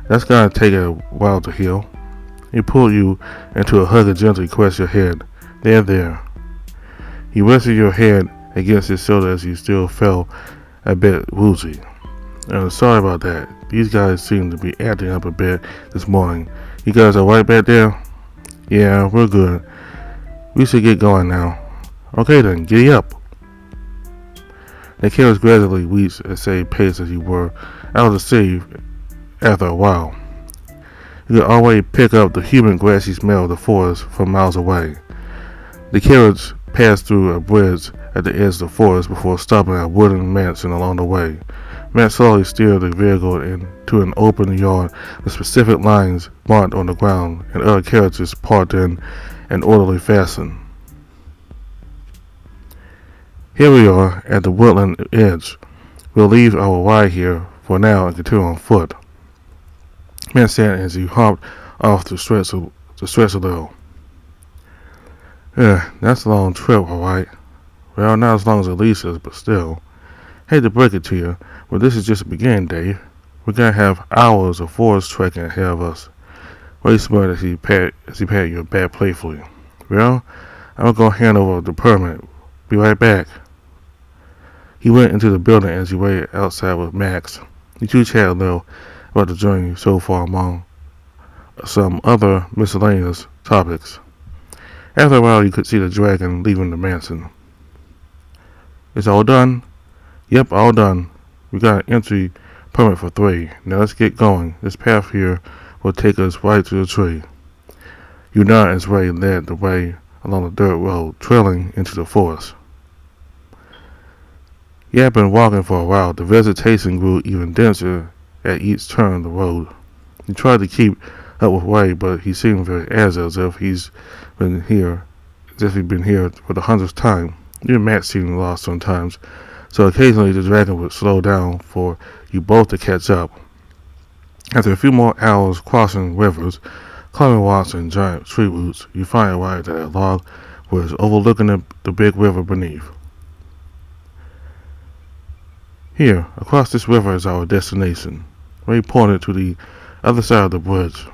that's gonna take a while to heal. He pulled you into a hug and gently caressed your head. There. He rested your head against his shoulder as you still felt a bit woozy. Sorry about that. These guys seem to be acting up a bit this morning. You guys are right back there? Yeah, we're good. We should get going now. Okay then, giddy up. The carriage gradually reached at the same pace as you were out of the city after a while. You could already pick up the humid grassy smell of the forest from miles away. The carriage passed through a bridge at the edge of the forest before stopping at a wooden mansion along the way. Matt slowly steered the vehicle into an open yard with specific lines marked on the ground and other carriages parked in an orderly fashion. Here we are at the woodland edge. We'll leave our ride here for now and continue on foot. Matt said as he hopped off to stretch a little. Yeah, that's a long trip, alright. Well, not as long as Elisa's, but still. Hate to break it to you, but this is just the beginning, Dave. We're gonna have hours of forest trekking ahead of us. Ray smiled as he patted your back playfully. Well, I'm gonna hand over the permit. Be right back. He went into the building as you waited outside with Max. You two chatted a little about the journey so far among some other miscellaneous topics. After a while, you could see the dragon leaving the mansion. It's all done? Yep, all done. We got an entry permit for 3. Now let's get going. This path here will take us right to the tree. You nod as Ray led the way along the dirt road, trailing into the forest. He had been walking for a while. The vegetation grew even denser at each turn of the road. He tried to keep up with Ray, but he seemed very agile, as if he'd been here for the 100th time. Even Matt seemed lost sometimes, so occasionally the dragon would slow down for you both to catch up. After a few more hours crossing rivers, climbing rocks and giant tree roots, you finally arrived at a log which overlooking the big river beneath. Here, across this river is our destination. Ray pointed to the other side of the bridge.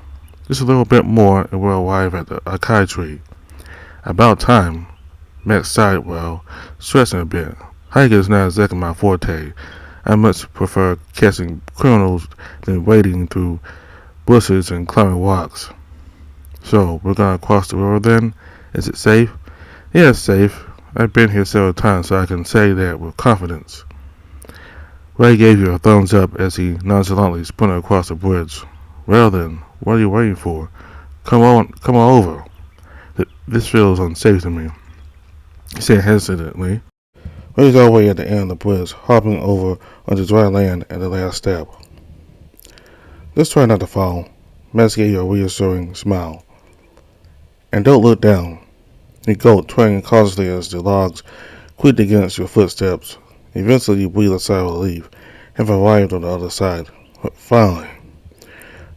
Just a little bit more and we'll arrive at the acai tree. About time. Matt sighed while stretching a bit. Hiking is not exactly my forte. I much prefer catching criminals than wading through bushes and climbing rocks. So, we're gonna cross the river then? Is it safe? Yeah, it's safe. I've been here several times, so I can say that with confidence. Ray gave you a thumbs up as he nonchalantly sprinted across the bridge. Well then, what are you waiting for? Come on over. This feels unsafe to me, he said hesitantly. Ray's all the way at the end of the bridge, hopping over onto dry land at the last step. Let's try not to fall. Max gave you a reassuring smile. And don't look down. You gulped, twanging cautiously as the logs creaked against your footsteps. Eventually you breathed a sigh of relief, having arrived on the other side. Finally.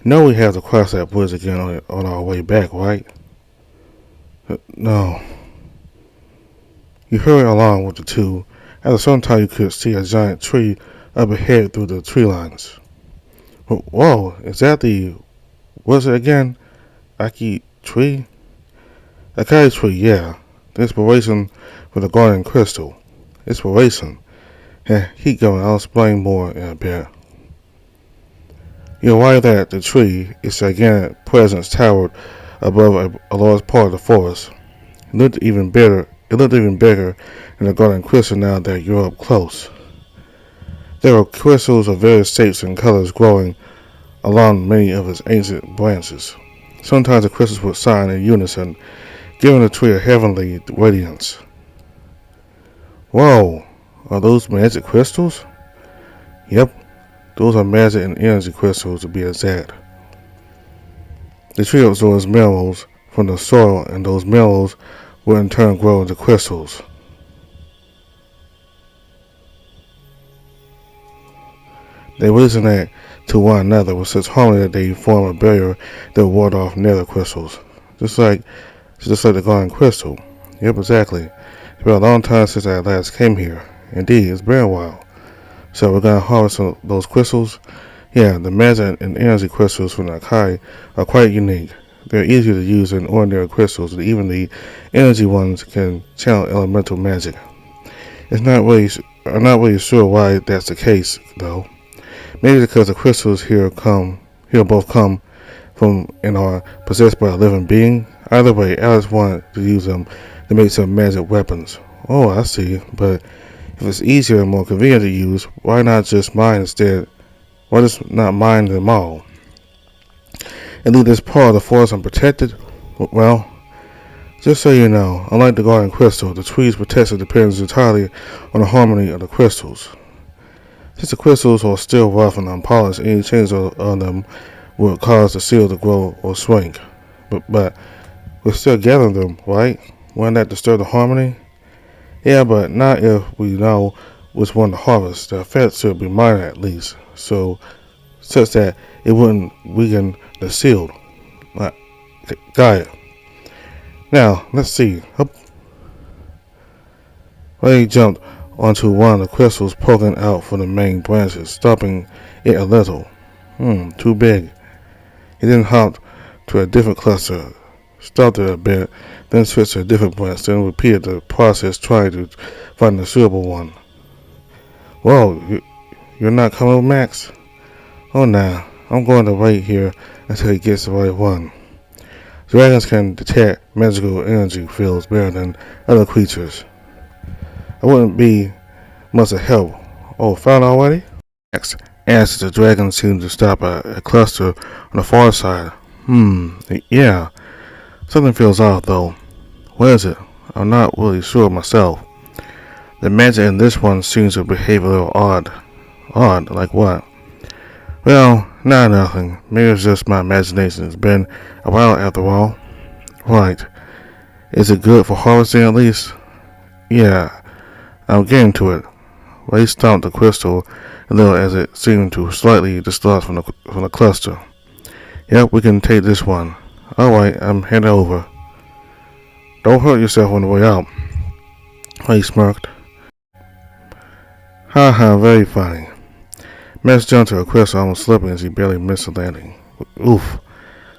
Now we have to cross that bridge again on our way back, right? No. You hurried along with the two. After some time you could see a giant tree up ahead through the tree lines. Whoa, is that what's it again? Acai tree? Acai tree, yeah. The inspiration for the guardian crystal. Inspiration. Keep going, I'll explain more in a bit. You arrived at the tree. Its gigantic presence towered above a large part of the forest. It looked even bigger than the guardian crystal now that you're up close. There were crystals of various shapes and colors growing along many of its ancient branches. Sometimes the crystals would shine in unison, giving the tree a heavenly radiance. Whoa, are those magic crystals? Yep, those are magic and energy crystals to be exact. The tree absorbs minerals from the soil, and those minerals will in turn grow into crystals. They resonate to one another with such harmony that they form a barrier that will ward off nether crystals. Just like the guardian crystal. Yep, exactly. It's been a long time since I last came here. Indeed, it's been a while. So we're gonna harvest those crystals. Yeah, the magic and energy crystals from the acai are quite unique. They're easier to use than ordinary crystals, and even the energy ones can channel elemental magic. I'm not really sure why that's the case, though. Maybe because the crystals here both come from and are possessed by a living being. Either way, Alice wanted to use them to make some magic weapons. Oh, I see. But if it's easier and more convenient to use, why not just mine instead? Why just not mine them all? And leave this part of the forest unprotected? Well, just so you know, unlike the guardian crystal, the tree's protection depends entirely on the harmony of the crystals. Since the crystals are still rough and unpolished, any change on them would cause the seal to grow or shrink. But we're still gathering them, right? Wouldn't that disturb the harmony? Yeah, but not if we know which one to harvest. The effect should be minor at least, such that it wouldn't weaken the seal. Got it. Now, let's see. Up. Ray jumped onto one of the crystals poking out from the main branches, stopping it a little. Too big. He then hopped to a different cluster, stopped it a bit, then switched to a different branch, then repeated the process trying to find a suitable one. Whoa, you're not coming with Max? Oh, nah. I'm going to wait here until he gets the right one. Dragons can detect magical energy fields better than other creatures. I wouldn't be much of help. Oh, found already? Next, as the dragon seemed to stop at a cluster on the far side. Yeah. Something feels off though. What is it? I'm not really sure myself. The magic in this one seems to behave a little odd. Odd? Like what? Well, not nothing. Maybe it's just my imagination. It's been a while after all. Right. Is it good for harvesting at least? Yeah, I'm getting to it. Ray stomped the crystal a little as it seemed to slightly dislodge from the cluster. Yep, we can take this one. Alright, I'm heading over. Don't hurt yourself on the way out. Ray smirked. Ha, very funny. Max jumped to a crystal, almost slipping as he barely missed the landing. Oof.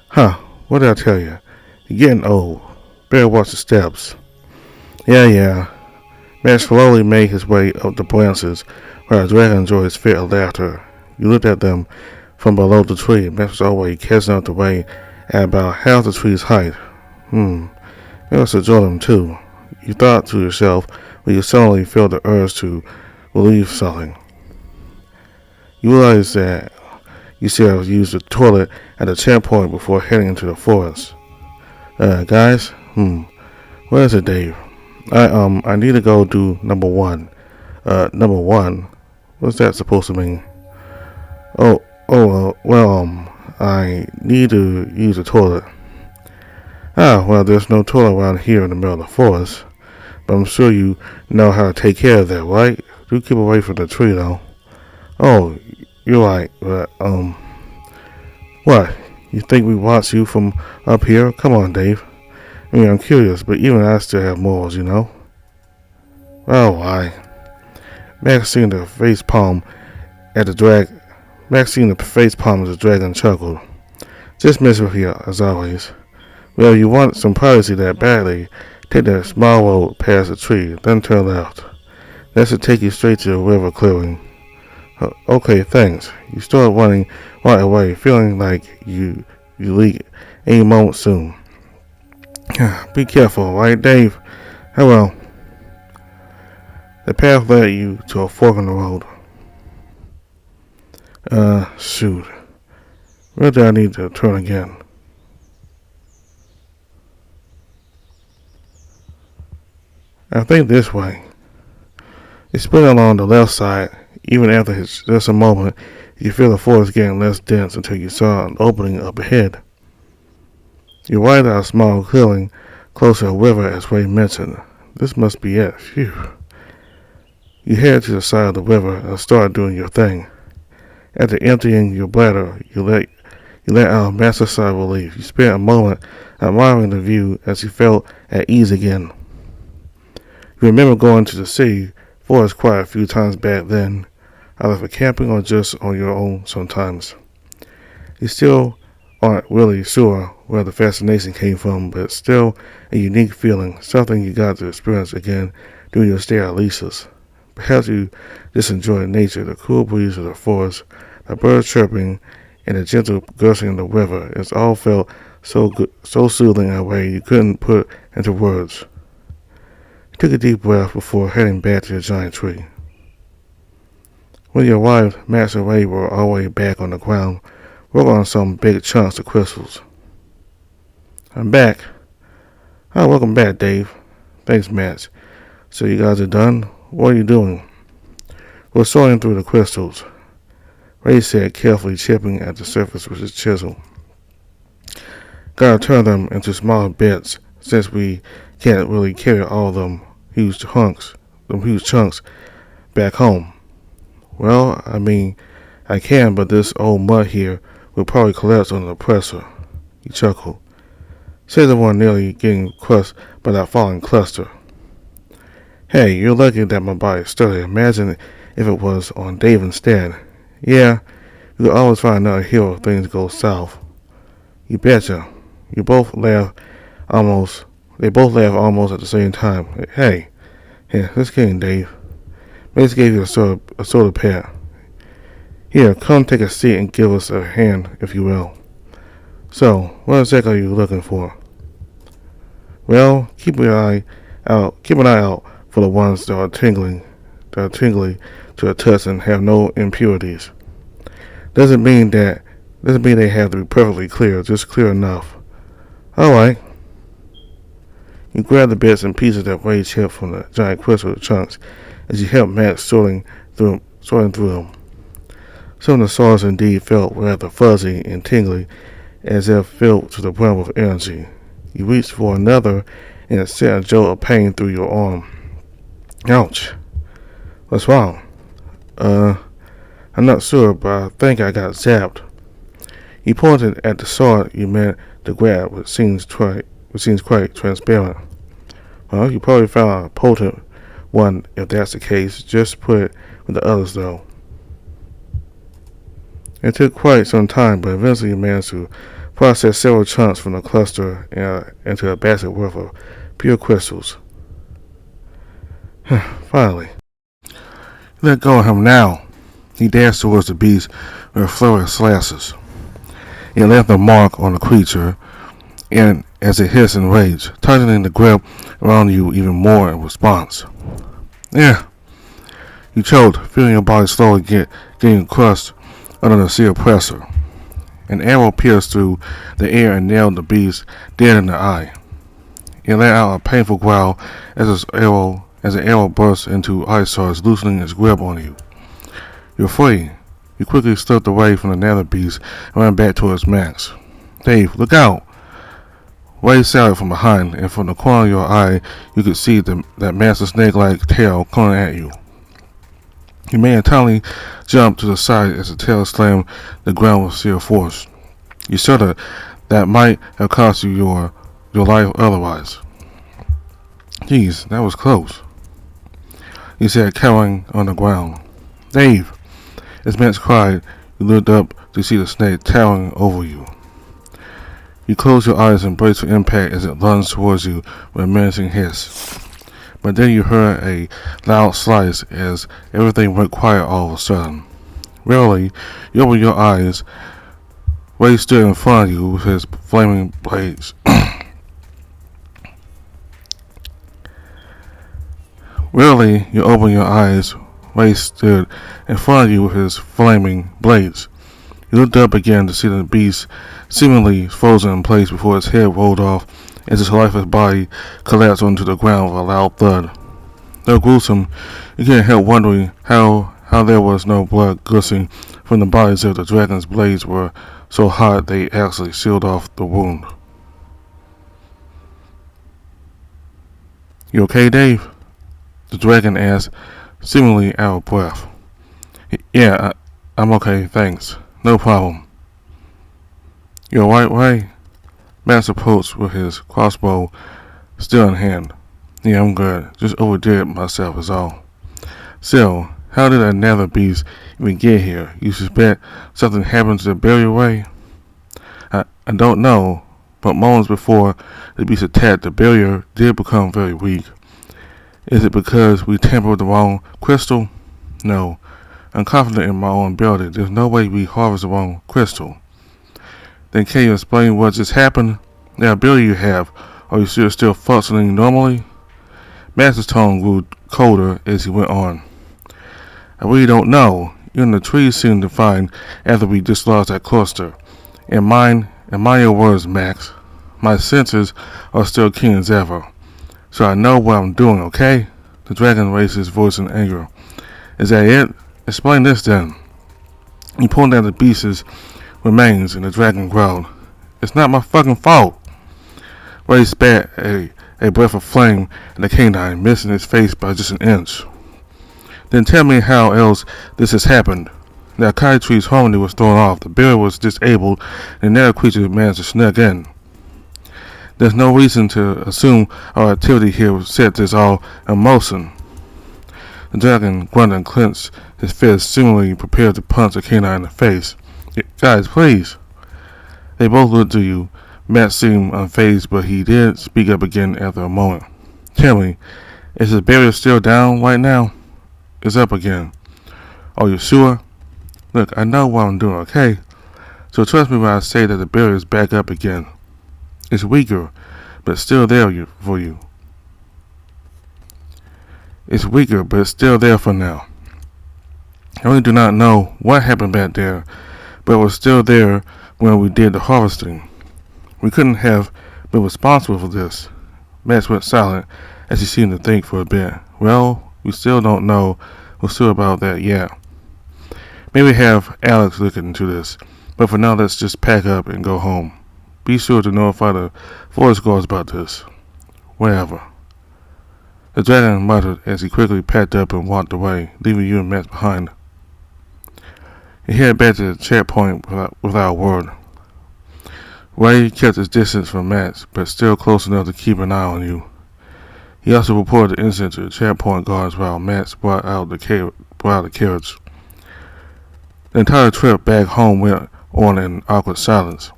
Huh, what did I tell you? You're getting old. Better watch the steps. Yeah. Max slowly made his way up the branches, while the dragon enjoyed his fit of laughter. You looked at them from below the tree. Max was already catching up the way at about half the tree's height. Maybe I should join them too. You thought to yourself, when you suddenly felt the urge to relieve something. You realized that you should have used the toilet at the checkpoint before heading into the forest. Guys? Where is it, Dave? I need to go do number one. Number one? What's that supposed to mean? I need to use the toilet. Well, there's no toilet around here in the middle of the forest. But I'm sure you know how to take care of that, right? Do keep away from the tree, though. Oh, you're right, but, what? You think we watch you from up here? Come on, Dave. I mean, I'm curious, but even I still have morals, you know? Oh, why? Max seen the face palm as the dragon chuckled. Just mess with you, as always. Well, you want some privacy that badly. Take that small road past the tree, then turn left. That should take you straight to the river clearing. Okay, thanks. You start running right away, feeling like you leak any moment soon. Be careful, right, Dave? Well. The path led you to a fork in the road. Shoot. Where do I need to turn again? I think this way. You spin along the left side. Even after just a moment, you feel the forest getting less dense until you saw an opening up ahead. You ride out a small clearing close to a river, as Ray mentioned. This must be it. Phew. You head to the side of the river and start doing your thing. After emptying your bladder, you let out a massive sigh of relief. You spent a moment admiring the view as you felt at ease again. You remember going to the sea forest quite a few times back then, either for camping or just on your own sometimes. You still aren't really sure where the fascination came from, but it's still a unique feeling, something you got to experience again during your stay at Lisa's. Perhaps you just enjoy nature, the cool breeze of the forest, the birds chirping, and the gentle gushing of the river. It's all felt so good, so soothing in a way you couldn't put into words. You took a deep breath before heading back to the giant tree. When you arrived, Max and Ray were already back on the ground, working on some big chunks of crystals. I'm back. Oh, welcome back, Dave. Thanks, Max. So you guys are done? What are you doing? We're sorting through the crystals, Ray said, carefully chipping at the surface with his chisel. Gotta turn them into smaller bits, since we can't really carry all of them huge chunks back home. Well, I mean, I can, but this old mud here will probably collapse under the pressure. He chuckled. Said the one nearly getting crushed by that falling cluster. Hey, you're lucky that my body's sturdy. Imagine if it was on Dave instead. Yeah, you could always find another hero if things go south. You betcha. They both laugh almost at the same time. Hey, let's get in, Dave. Mace gave you a soda pat. Here, come take a seat and give us a hand, if you will. So, what exactly are you looking for? Well, keep an eye out for the ones that are tingly to the touch and have no impurities. Doesn't mean they have to be perfectly clear, just clear enough. Alright. You grab the bits and pieces that weigh chip from the giant crystal chunks as you help Max sorting through them. Some of the saws indeed felt rather fuzzy and tingly, as if filled to the brim with energy. You reached for another, and it sent a jolt of pain through your arm. Ouch. What's wrong? I'm not sure, but I think I got zapped. He pointed at the sword you meant to grab, which seems quite transparent. Well, you probably found a potent one if that's the case. Just put it with the others, though. It took quite some time, but eventually you managed to process several chunks from the cluster into a basket worth of pure crystals. Finally. Let go of him now. He dashed towards the beast with a flurry of slashes. It left a mark on the creature, and as it hissed in rage, tightening the grip around you even more in response. Yeah. You choked, feeling your body slowly getting crushed under the sheer pressure. An arrow pierced through the air and nailed the beast dead in the eye. It let out a painful growl as the arrow burst into ice shards, loosening its grip on you. You're free. You quickly slipped away from the nether beast and ran back towards Max. Dave, look out! Ray shouted from behind, and from the corner of your eye, you could see that massive snake-like tail coming at you. You momentarily jumped to the side as the tail slammed the ground with sheer force. You shuddered. That might have cost you your life otherwise. Jeez, that was close. You said, cowering on the ground. Dave! As Max cried, you looked up to see the snake towering over you. You closed your eyes and braced for impact as it lunged towards you with a menacing hiss. But then you heard a loud slice as everything went quiet all of a sudden. Rarely, you opened your eyes. Ray stood in front of you with his flaming blades. Rarely, you opened your eyes. Ray stood in front of you with his flaming blades. You looked up again to see the beast seemingly frozen in place before its head rolled off as its lifeless body collapsed onto the ground with a loud thud. Though gruesome, you couldn't help wondering how there was no blood gushing from the bodies if the dragon's blades were so hot they actually sealed off the wound. You okay, Dave? The dragon asked, seemingly out of breath. Yeah, I'm okay, thanks. No problem. You alright, Ray? Max approached with his crossbow still in hand. Yeah, I'm good. Just overdid myself is all. Still, how did another beast even get here? You suspect something happened to the barrier, Ray? I don't know, but moments before the beast attacked, the barrier did become very weak. Is it because we tampered with the wrong crystal? No. I'm confident in my own ability. There's no way we harvest the wrong crystal. Then can you explain what just happened? The ability you have, are you still functioning normally? Max's tone grew colder as he went on. I really don't know. Even the trees seem to find after we dislodged that cluster. And mind your words, Max. My senses are still keen as ever. So I know what I'm doing, okay? The dragon raised his voice in anger. Is that it? Explain this then. He pulled out the beast's remains and the dragon growled. It's not my fucking fault. Ray spat a breath of flame at the canine, missing his face by just an inch. Then tell me how else this has happened. The Akai tree's harmony was thrown off, the barrier was disabled, and the other creature managed to sneak in. There's no reason to assume our activity here set this all in motion. The dragon grunted and clenched his fist, seemingly prepared to punch the canine in the face. Guys, please. They both looked to you. Matt seemed unfazed, but he did speak up again after a moment. Tell me, is his barrier still down right now? It's up again. Are you sure? Look, I know what I'm doing, okay? So trust me when I say that the barrier is back up again. It's weaker, but still there for you. It's weaker, but it's still there for now. I really do not know what happened back there, but it was still there when we did the harvesting. We couldn't have been responsible for this. Max went silent as he seemed to think for a bit. Well, we still don't know what's true about that yet. Maybe have Alex look into this, but for now let's just pack up and go home. Be sure to notify the forest guards about this. Whatever. The dragon muttered as he quickly packed up and walked away, leaving you and Max behind. He headed back to the checkpoint without a word. Ray kept his distance from Max, but still close enough to keep an eye on you. He also reported the incident to the checkpoint guards while Max brought out the carriage. The entire trip back home went on in awkward silence.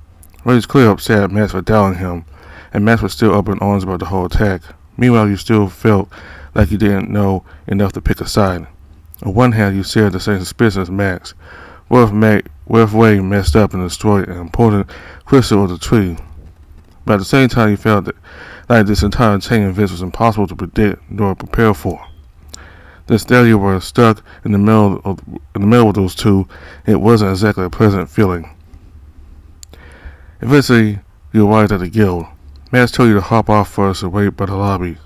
Ray was clearly upset at Max for doubting him, and Max was still up in arms about the whole attack. Meanwhile, you still felt like you didn't know enough to pick a side. On one hand, you shared the same suspicion as Max. What if Ray messed up and destroyed an important crystal of the tree? But at the same time, you felt like this entire chain of events was impossible to predict nor prepare for. Instead, you were stuck in the middle of those two. It wasn't exactly a pleasant feeling. Eventually, you arrived at the guild. Max told you to hop off first and wait by the lobby.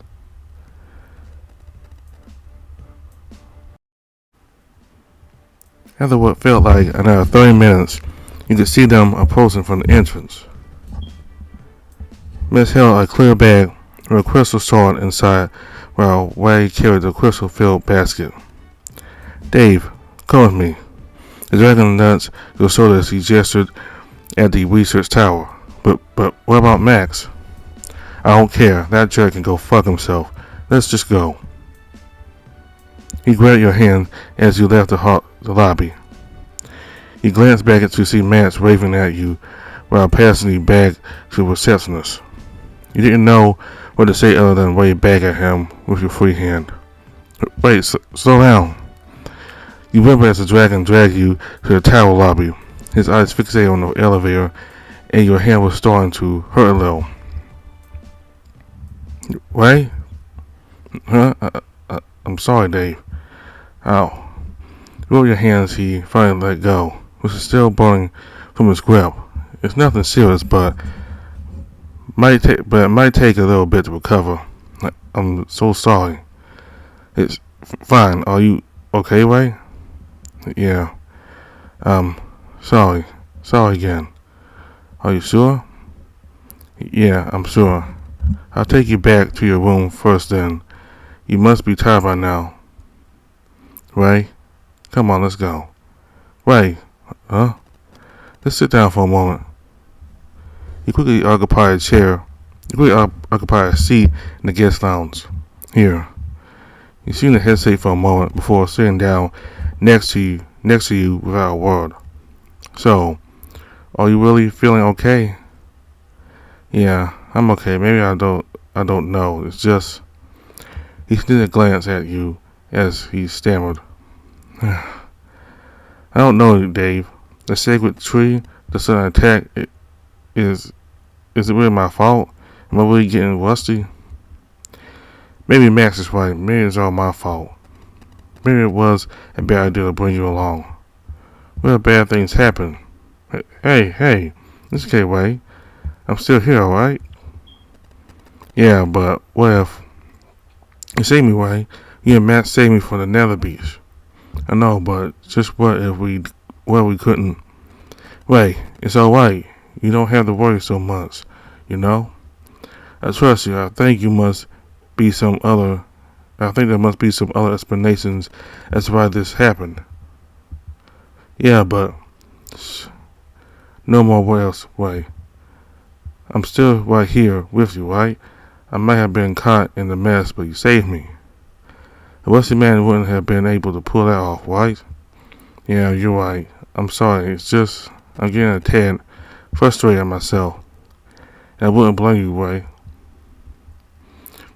After what felt like another 30 minutes, you could see them approaching from the entrance. Max held a clear bag with a crystal sword inside while Ray carried the crystal-filled basket. Dave, come with me. The dragon nudged your shoulder as he gestured at the research tower. But what about Max? I don't care. That jerk can go fuck himself. Let's just go. He grabbed your hand as you left the lobby. He glanced back to see Max waving at you while passing the bag to the receptionist. You didn't know what to say other than wave back at him with your free hand. Wait, slow down. You whimpered as the dragon dragged you to the tower lobby. His eyes fixated on the elevator, and your hand was starting to hurt a little. Ray? Huh? I'm sorry, Dave. Ow. Roll your hands. He finally let go, which is still burning from his grip. It's nothing serious, but it might take a little bit to recover. I'm so sorry. It's fine. Are you okay, Ray? Yeah. Sorry. Sorry again. Are you sure? Yeah, I'm sure. I'll take you back to your room first then. You must be tired by now. Ray? Come on, let's go. Ray? Huh? Let's sit down for a moment. You quickly occupied a chair. You quickly occupied a seat in the guest lounge. Here. You seemed to hesitate for a moment before sitting down next to you without a word. So, are you really feeling okay? Yeah, I'm okay. Maybe I don't know. It's just... He did a glance at you as he stammered. I don't know, Dave. The sacred tree, the sudden attack, is it really my fault? Am I really getting rusty? Maybe Max is right. Maybe it's all my fault. Maybe it was a bad idea to bring you along. Well, bad things happen. Hey, it's okay, Ray. I'm still here, alright? Yeah, but what if... You saved me, Ray. You and Matt saved me from the Nether Beast. I know, but just what if we couldn't... Ray, it's alright. You don't have to worry so much, you know? I trust you. I think there must be some other explanations as to why this happened. Yeah, but... No more what else, Ray. I'm still right here with you, right? I might have been caught in the mess, but you saved me. A rusty man wouldn't have been able to pull that off, right? Yeah, you're right. I'm sorry. It's just I'm getting a tad frustrated at myself. And I wouldn't blame you, Ray.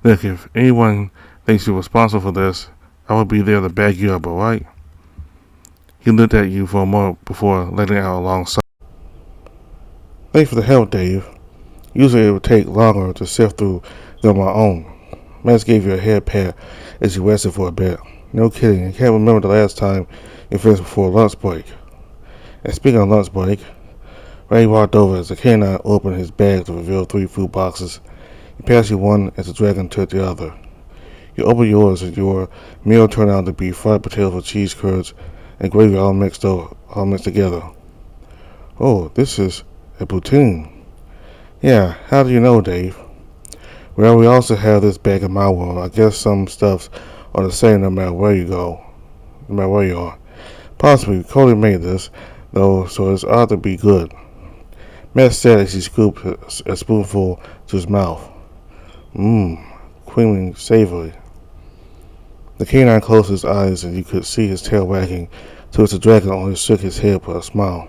Look, if anyone thinks you're responsible for this, I will be there to back you up, alright? He looked at you for a moment before letting out a long sigh. Thanks for the help, Dave. Usually it would take longer to sift through than on my own. Max gave you a head pat as you rested for a bit. No kidding, I can't remember the last time you finished before lunch break. And speaking of lunch break, Ray walked over as the canine opened his bag to reveal 3 food boxes. He passed you one as the dragon took the other. You opened yours and your meal turned out to be fried potatoes with cheese curds and gravy all mixed together. Oh, this is a poutine. Yeah, how do you know, Dave? Well, we also have this bag in my world. I guess some stuffs are the same no matter where you go, no matter where you are. Possibly, Cody made this, though, so it's ought to be good. Matt said as he scooped a spoonful to his mouth. Creamy, savory. The canine closed his eyes and you could see his tail wagging, to which the dragon only shook his head with a smile.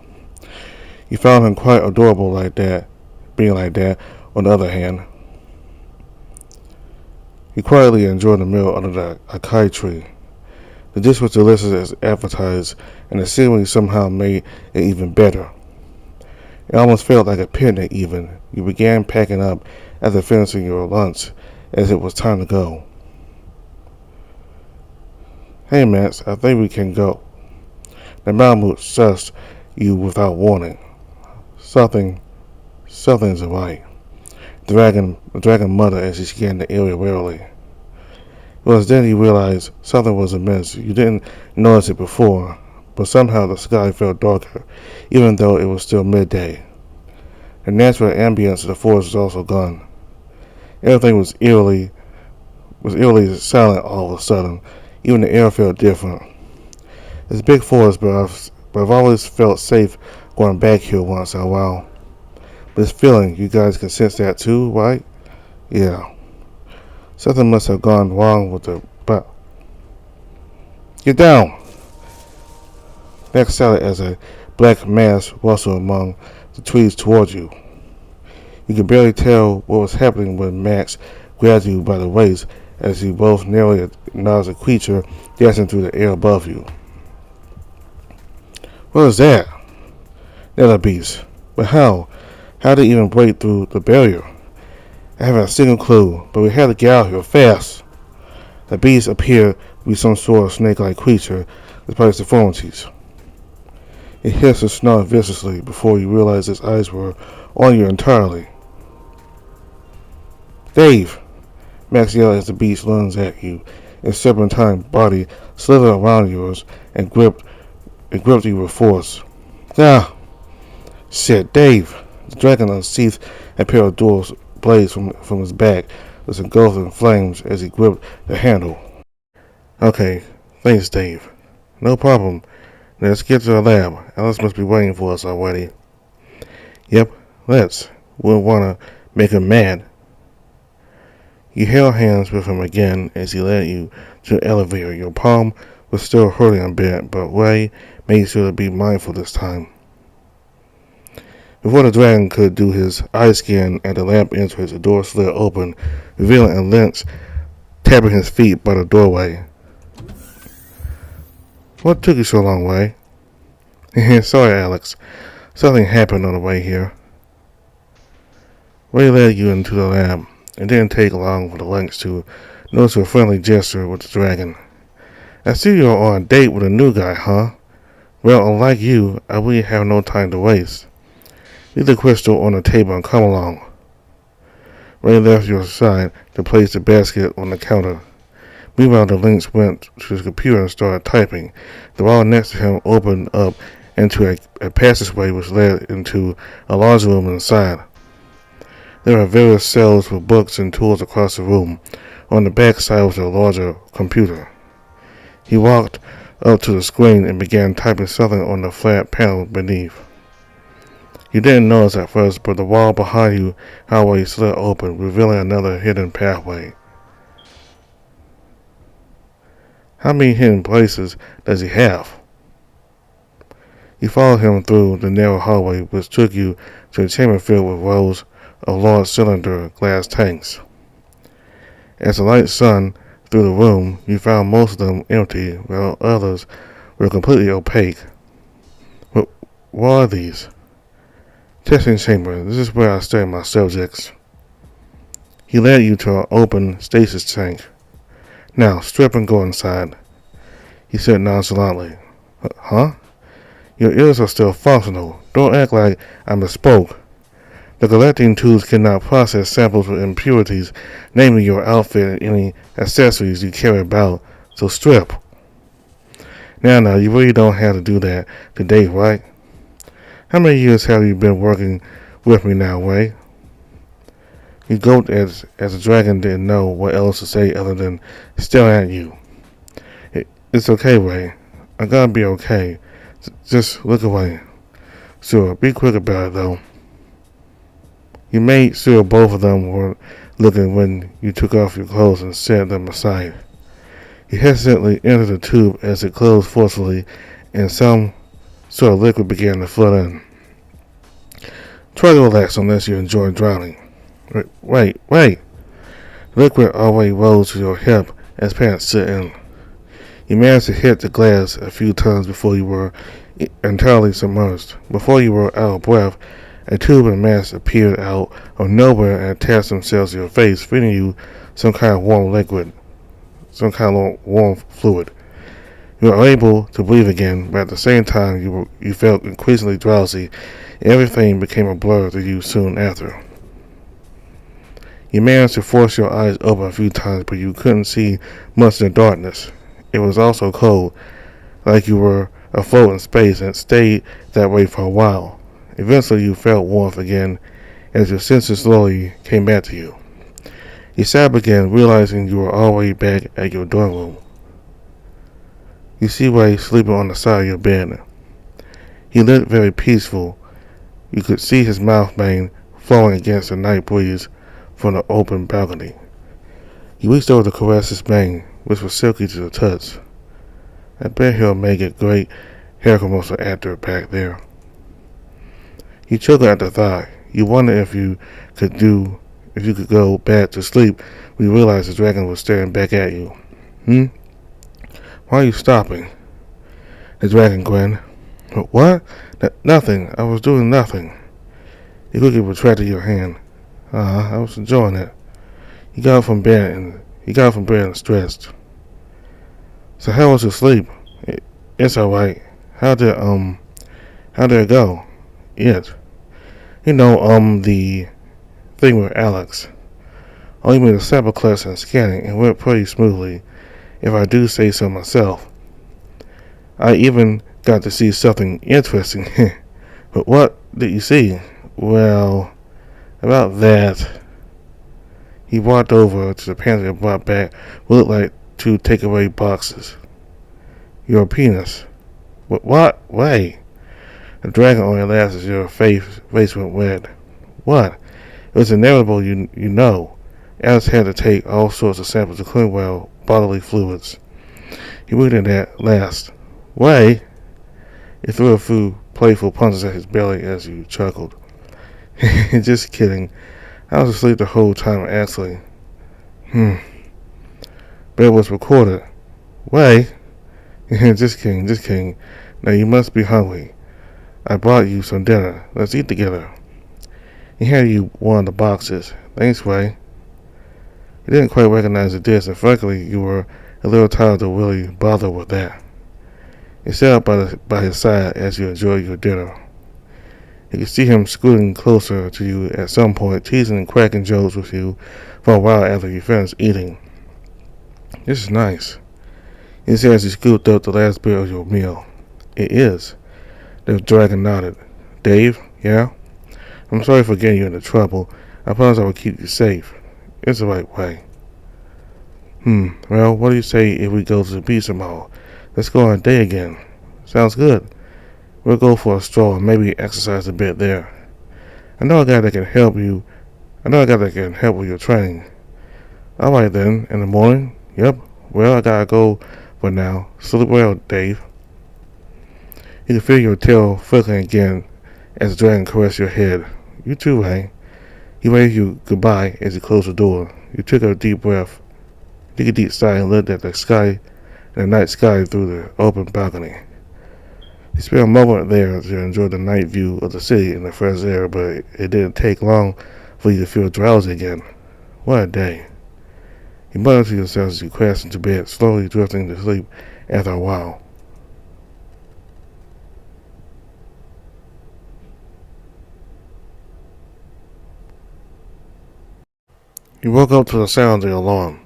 You found him quite adorable like that, being like that. On the other hand, he quietly enjoyed the meal under the acai tree. The dish was delicious as advertised, and the scenery somehow made it even better. It almost felt like a picnic even. You began packing up after finishing your lunch, as it was time to go. Hey, Max, I think we can go. The Malamute sussed you without warning. Something's right. The dragon muttered as he scanned the area warily. It was then you realized something was amiss. You didn't notice it before, but somehow the sky felt darker, even though it was still midday. The natural ambience of the forest was also gone. Everything was eerily silent all of a sudden. Even the air felt different. It's a big forest, but I've always felt safe going back here once in a while. But this feeling, you guys can sense that too, right? Yeah. Something must have gone wrong with the but. Get down! Max shouted as a black mass rustled among the trees towards you. You could barely tell what was happening when Max grabbed you by the waist as you both nearly acknowledged a creature dancing through the air above you. What is that? Another beast. But how? How did it even break through the barrier? I haven't a single clue, but we had to get out here fast. The beast appeared to be some sort of snake-like creature despite its deformities. It hissed and snarled viciously before you realized its eyes were on you entirely. Dave! Max yelled as the beast lunged at you. Its serpentine body slithered around yours and gripped you with force. Ah! Shit, Dave! The dragon unsheathed a pair of dual blades from his back, was engulfed in flames as he gripped the handle. Okay, thanks, Dave. No problem. Now let's get to the lab. Alice must be waiting for us already. Yep, let's. We'll want to make him mad. You held hands with him again as he led you to the elevator. Your palm was still hurting a bit, but Ray made sure to be mindful this time. Before the dragon could do his eye scan at the lab entrance, the door slid open, revealing a Lynch tapping his feet by the doorway. What took you so long, Ray? Sorry, Alex. Something happened on the way here. Ray led you into the lab. It didn't take long for the Lynx to notice a friendly gesture with the dragon. I see you're on a date with a new guy, huh? Well, unlike you, I really have no time to waste. Leave the crystal on the table and come along. Ray left your side to place the basket on the counter. Meanwhile, the Lynx went to his computer and started typing. The wall next to him opened up into a passageway which led into a large room inside. There were various cells with books and tools across the room. On the back side was a larger computer. He walked up to the screen and began typing something on the flat panel beneath. You didn't notice at first, but the wall behind you hallway slid open, revealing another hidden pathway. How many hidden places does he have? You followed him through the narrow hallway, which took you to a chamber filled with rows of large cylinder glass tanks. As the light shone through the room, you found most of them empty, while others were completely opaque. What are these? Testing chamber. This is where I study my subjects. He led you to an open stasis tank. Now, strip and go inside. He said nonchalantly. Huh? Your ears are still functional. Don't act like I misspoke. The collecting tubes cannot process samples with impurities, namely your outfit and any accessories you carry about, so strip. Now, you really don't have to do that today, right? How many years have you been working with me now, Wei? He gulped as the dragon didn't know what else to say other than stare at you. It's okay, Wei. I'm gonna be okay. Just look away. Sure, be quick about it, though. You made sure both of them were looking when you took off your clothes and set them aside. He hesitantly entered the tube as it closed forcefully, and some sort of liquid began to flood in. Try to relax unless you enjoy drowning. Wait. The liquid already rose to your hip as pants set in. You managed to hit the glass a few times before you were entirely submerged. Before you were out of breath, a tube and mask appeared out of nowhere and attached themselves to your face, feeding you some kind of warm liquid, some kind of warm fluid. You were able to breathe again, but at the same time you felt increasingly drowsy, and everything became a blur to you soon after. You managed to force your eyes open a few times, but you couldn't see much in the darkness. It was also cold, like you were afloat in space, and it stayed that way for a while. Eventually you felt warmth again as your senses slowly came back to you. You sat up again, realizing you were already back at your dorm room. You see Wei sleeping on the side of your bed. He looked very peaceful. You could see his mouth vein flowing against the night breeze from the open balcony. You reached over to caress his mane, which was silky to the touch. I bet he'll make a great hair commercial actor back there. You chuckled at the thought. You wondered if you could go back to sleep when you realized the dragon was staring back at you. Why are you stopping? The dragon grinned. What? Nothing. I was doing nothing. You quickly retracted your hand. I was enjoying it. You got up from bed and stretched. So how was your sleep? It's alright. How did it go? The thing with Alex. Only made a sample collection and scanning and went pretty smoothly, if I do say so myself. I even got to see something interesting. But what did you see? Well, about that. He walked over to the pantry and brought back what looked like 2 takeaway boxes. Your penis. What? Wait. The dragon only laughed as your face went red. What? It was inevitable, you know. Alice had to take all sorts of samples to clean well bodily fluids. He waited at last. Wait! He threw a few playful punches at his belly as you chuckled. Just kidding. I was asleep the whole time, actually. But it was recorded. Wait! Just kidding. Now you must be hungry. I brought you some dinner. Let's eat together. He handed you one of the boxes. Thanks, Wei. You didn't quite recognize the dish, and frankly, you were a little tired to really bother with that. You sat up by his side as you enjoyed your dinner. You could see him scooting closer to you at some point, teasing and cracking jokes with you for a while after you finished eating. This is nice, he said as he scooped up the last bit of your meal. It is. The dragon nodded. Dave, yeah? I'm sorry for getting you into trouble. I promise I will keep you safe. It's the right way. Well, what do you say if we go to the beach tomorrow? Let's go on a day again. Sounds good. We'll go for a stroll and maybe exercise a bit there. I know a guy that can help with your training. Alright then, in the morning? Yep. Well, I gotta go for now. Sleep well, Dave. You could feel your tail flickering again as the dragon caressed your head. You too, Wei. He waved you goodbye as he closed the door. You took a deep breath, took a deep sigh and looked at the sky, the night sky through the open balcony. You spent a moment there to enjoy the night view of the city and the fresh air, but it didn't take long for you to feel drowsy again. What a day. You muttered to yourself as you crashed into bed, slowly drifting to sleep after a while. You woke up to the sound of the alarm.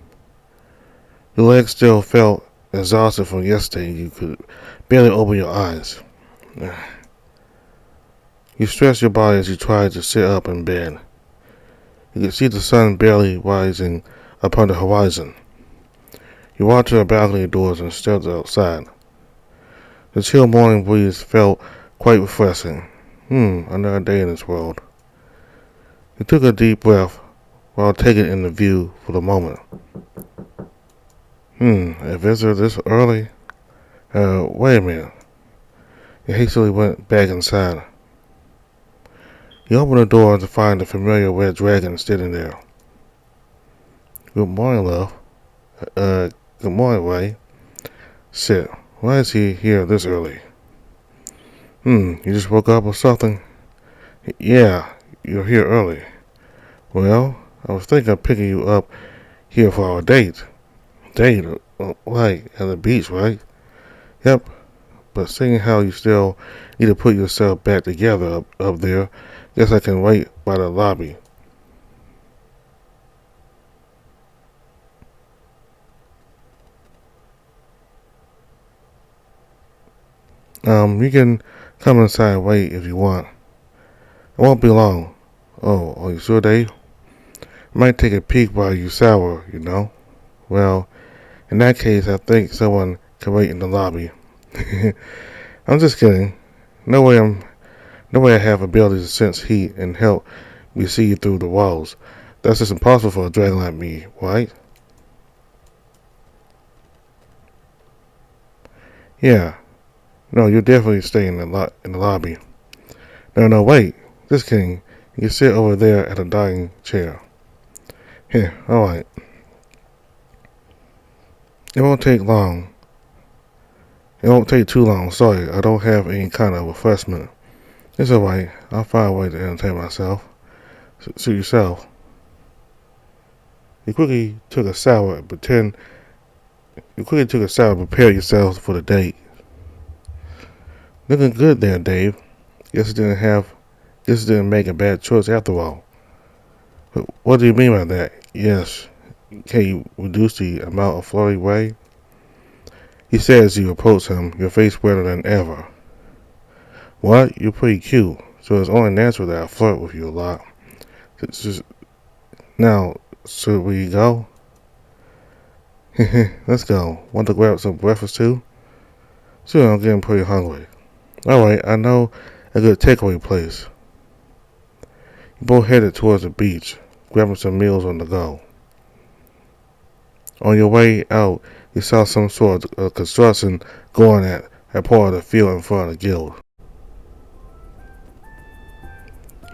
Your legs still felt exhausted from yesterday. You could barely open your eyes. You stretched your body as you tried to sit up in bed. You could see the sun barely rising upon the horizon. You walked to the balcony doors and stepped outside. The chill morning breeze felt quite refreshing. Another day in this world. You took a deep breath while taking in the view for the moment. A visitor this early? Wait a minute. You hastily went back inside. You opened the door to find the familiar red dragon sitting there. Good morning, love. Good morning, Ray. Sit. Why is he here this early? You just woke up or something? Yeah, you're here early. Well, I was thinking of picking you up here for our date. Date? Like, at the beach, right? Yep. But seeing how you still need to put yourself back together up there, guess I can wait by the lobby. You can come inside and wait if you want. It won't be long. Oh, are you sure, Dave? I might take a peek while you shower, you know. Well, in that case, I think someone can wait in the lobby. I'm just kidding. No way I have ability to sense heat and help me see through the walls. That's just impossible for a dragon like me, right? Yeah. No, you'll definitely stay in the lobby. No, wait. Just kidding. You can sit over there at a dining chair. Here, alright. It won't take long. It won't take too long. Sorry, I don't have any kind of refreshment. It's alright. I'll find a way to entertain myself. Suit yourself. You quickly took a shower and prepare yourself for the date. Looking good there, Dave. Guess it didn't make a bad choice after all. But what do you mean by that? Yes. Can you reduce the amount of flirty way? He said as you approached him, your face redder than ever. What? You're pretty cute, so it's only natural that I flirt with you a lot. Now, should we go? Let's go. Want to grab some breakfast too? Sure, I'm getting pretty hungry. Alright, I know a good takeaway place. You both headed towards the beach, grabbing some meals on the go. On your way out, you saw some sort of construction going at part of the field in front of the guild.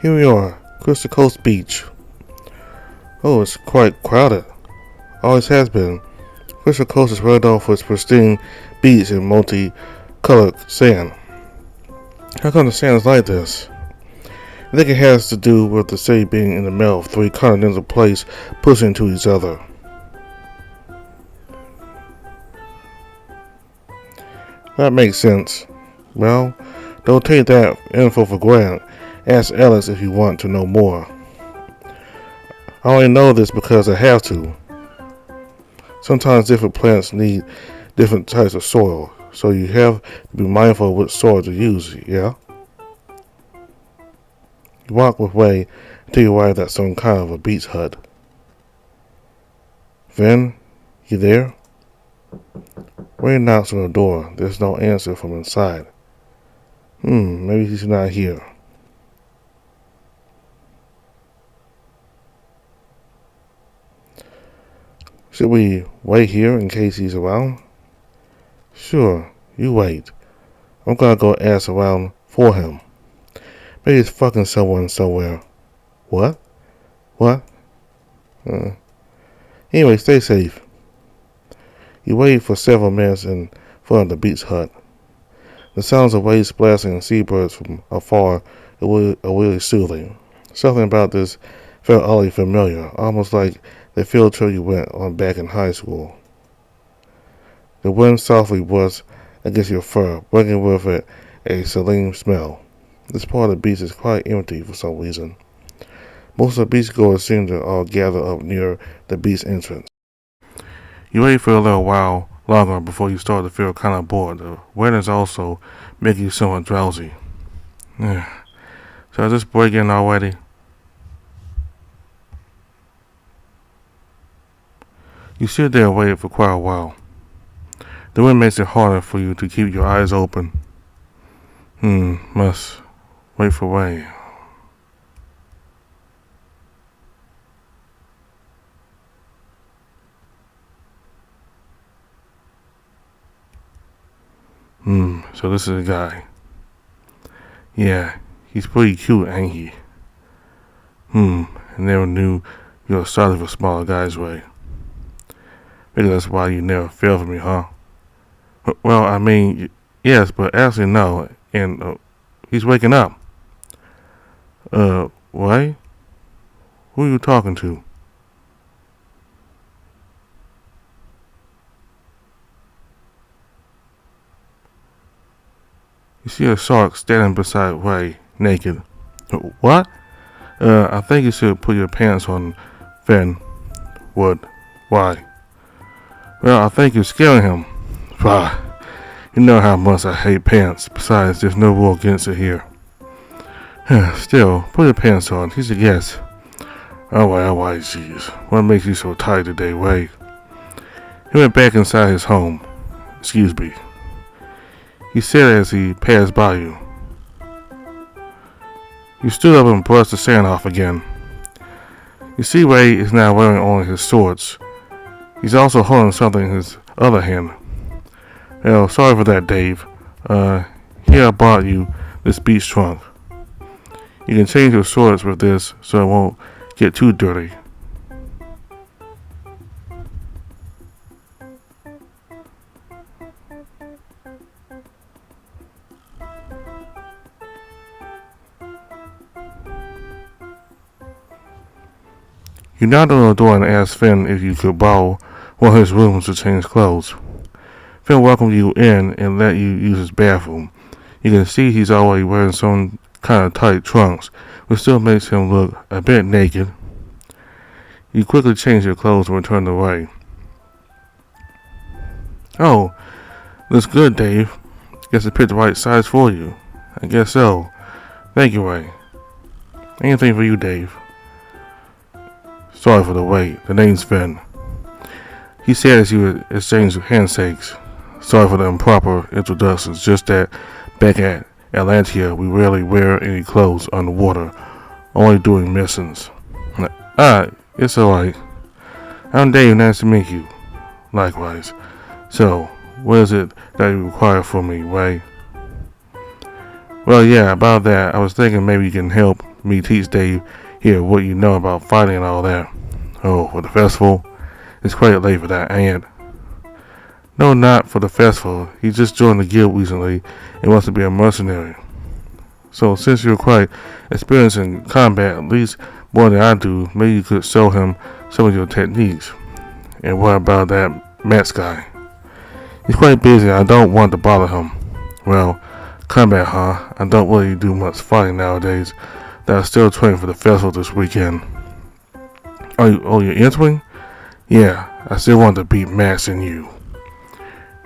Here we are, Crystal Coast Beach. Oh, it's quite crowded. Always has been. Crystal Coast is well known for its pristine beach and multi-colored sand. How come the sand is like this? I think it has to do with the city being in the middle of three continental plates pushing into each other. That makes sense. Well, don't take that info for granted. Ask Alice if you want to know more. I only know this because I have to. Sometimes different plants need different types of soil, so you have to be mindful of which soil to use, yeah? You walk with Way until you arrive at some kind of a beach hut. Vin, you there? Ray knocks on the door. There's no answer from inside. Maybe he's not here. Should we wait here in case he's around? Sure, you wait. I'm gonna go ask around for him. Maybe he's fucking someone somewhere. What? Anyway, stay safe. You waited for several minutes in front of the beach hut. The sounds of waves splashing and seabirds from afar are really soothing. Something about this felt oddly familiar, almost like the field trip you went on back in high school. The wind softly brushed against your fur, bringing with it a saline smell. This part of the beach is quite empty for some reason. Most of the beachgoers seem to all gather up near the beach entrance. You wait for a little while longer before you start to feel kind of bored. The weather's also making you somewhat drowsy. So I just break in already. You sit there and wait for quite a while. The wind makes it harder for you to keep your eyes open. Must wait for rain. So this is a guy. Yeah, he's pretty cute, ain't he? I never knew you were sorry for smaller guys, Ray. Maybe that's why you never fell for me, huh? Well, I mean, yes, but actually no. And he's waking up. Ray? Who are you talking to? You see a shark standing beside Ray, naked. What? I think you should put your pants on, Finn. What? Why? Well, I think you're scaring him. Bah. You know how much I hate pants. Besides, there's no rule against it here. Still, put your pants on. He's a guest. Alright, jeez. What makes you so tired today, Ray? He went back inside his home. Excuse me. He said as he passed by you. You stood up and brushed the sand off again. You see Ray is now wearing only his shorts. He's also holding something in his other hand. Well, sorry for that, Dave. Here I bought you this beach trunk. You can change your shorts with this so it won't get too dirty. You knocked on the door and asked Finn if you could borrow one of his rooms to change clothes. Finn welcomed you in and let you use his bathroom. You can see he's already wearing some kind of tight trunks, which still makes him look a bit naked. You quickly change your clothes and return to Ray. Oh, looks good, Dave. Guess I picked the right size for you. I guess so. Thank you, Ray. Anything for you, Dave. Sorry for the wait. The name's Finn. He said as you exchanged handshakes. Sorry for the improper introductions. Just that back at Atlantia, we rarely wear any clothes underwater, only doing missions. It's alright. I'm Dave. Nice to meet you. Likewise. So, what is it that you require from me, Ray? Well, yeah, about that. I was thinking maybe you can help me teach Dave here what you know about fighting and all that. Oh, for the festival? It's quite late for that, ain't it? No, not for the festival. He just joined the guild recently and wants to be a mercenary. So, since you're quite experienced in combat, at least more than I do, maybe you could show him some of your techniques. And what about that Max guy? He's quite busy. I don't want to bother him. Well, combat, huh? I don't really do much fighting nowadays. That I'm still training for the festival this weekend. You're entering? Yeah, I still want to beat Max and you.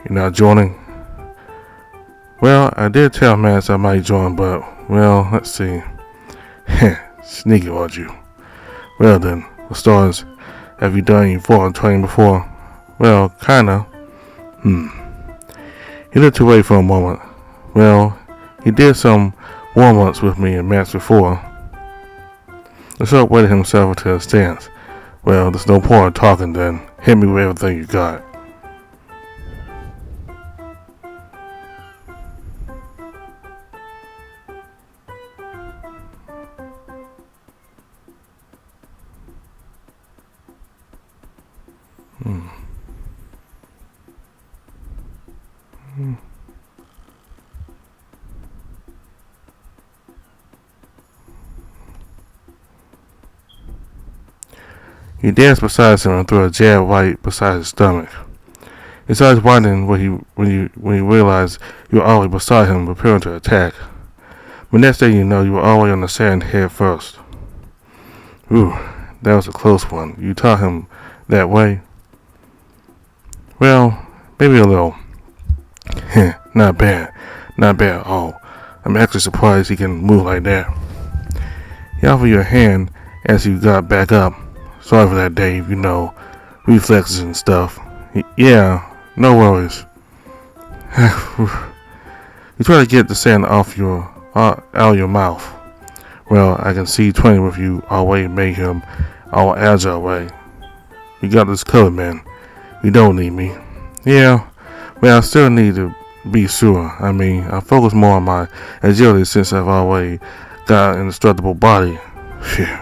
You're not joining? Well, I did tell Max I might join, but, well, let's see. Sneaky, aren't you? Well then, for starters, have you done any foreign training before? Well, kinda. He looked away for a moment. Well, he did some warm-ups with me and Max before. The shark weighted himself into a stance. Well, there's no point in talking then. Hit me with everything you got. You danced beside him and threw a jab right beside his stomach. His eyes widened when he realized you were already beside him, preparing to attack. But next thing you know, you were already on the sand head first. Ooh, that was a close one. You taught him that way? Well, maybe a little. Not bad. Not bad at all. I'm actually surprised he can move like that. He offered you a hand as you got back up. Sorry for that, Dave. You know, reflexes and stuff. Yeah, no worries. You try to get the sand out of your mouth. Well, I can see 20 with you already made him all agile way. You got this covered, man. You don't need me. Yeah, but I still need to be sure. I mean, I focus more on my agility since I've already got an indestructible body.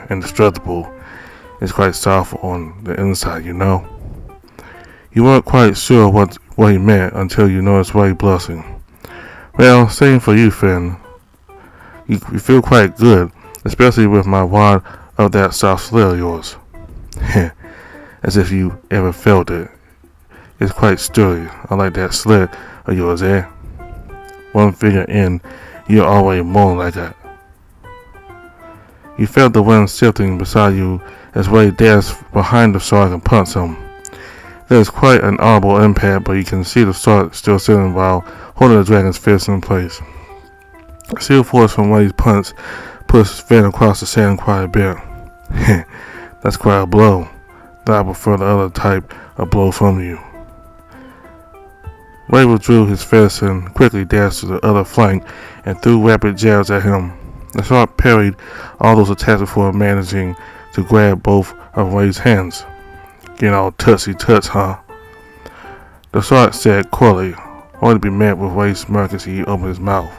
Indestructible is quite soft on the inside, you know. You weren't quite sure what he meant until you noticed Ray blushing. Well, same for you, Finn. You feel quite good, especially with my wad of that soft slit of yours. As if you ever felt it. It's quite sturdy. I like that slit of yours, eh? One finger in, you're already moaning like that. You felt the wind shifting beside you as Ray dashed behind the shark and punched him. There is quite an audible impact, but you can see the shark still sitting while holding the dragon's fist in place. The sheer force from Ray's punch pushed Finn across the sand quite a bit. That's quite a blow. Though I prefer the other type of blow from you. Ray withdrew his fist and quickly dashed to the other flank and threw rapid jabs at him. The shark parried all those attacks before managing to grab both of Ray's hands. Getting all touchy-touch, huh? The shark said coyly, only to be met with Ray's smirk as he opened his mouth.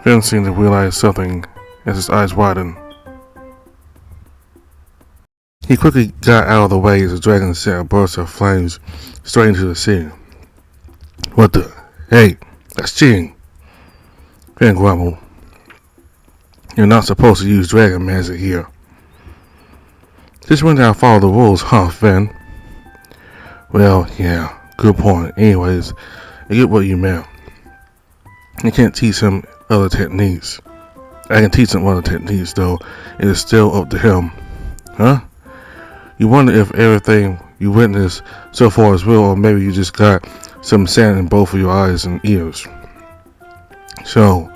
Finn seemed to realize something as his eyes widened. He quickly got out of the way as the dragon sent a burst of flames straight into the sea. What the? Hey, that's cheating. Finn grumbled. You're not supposed to use dragon magic here. Just went down and follow the rules, huh, Finn? Well, yeah, good point. Anyways, I get what you meant. You can't teach him other techniques. I can teach him other techniques, though. It is still up to him. Huh? You wonder if everything you witnessed so far is real, or maybe you just got some sand in both of your eyes and ears. So,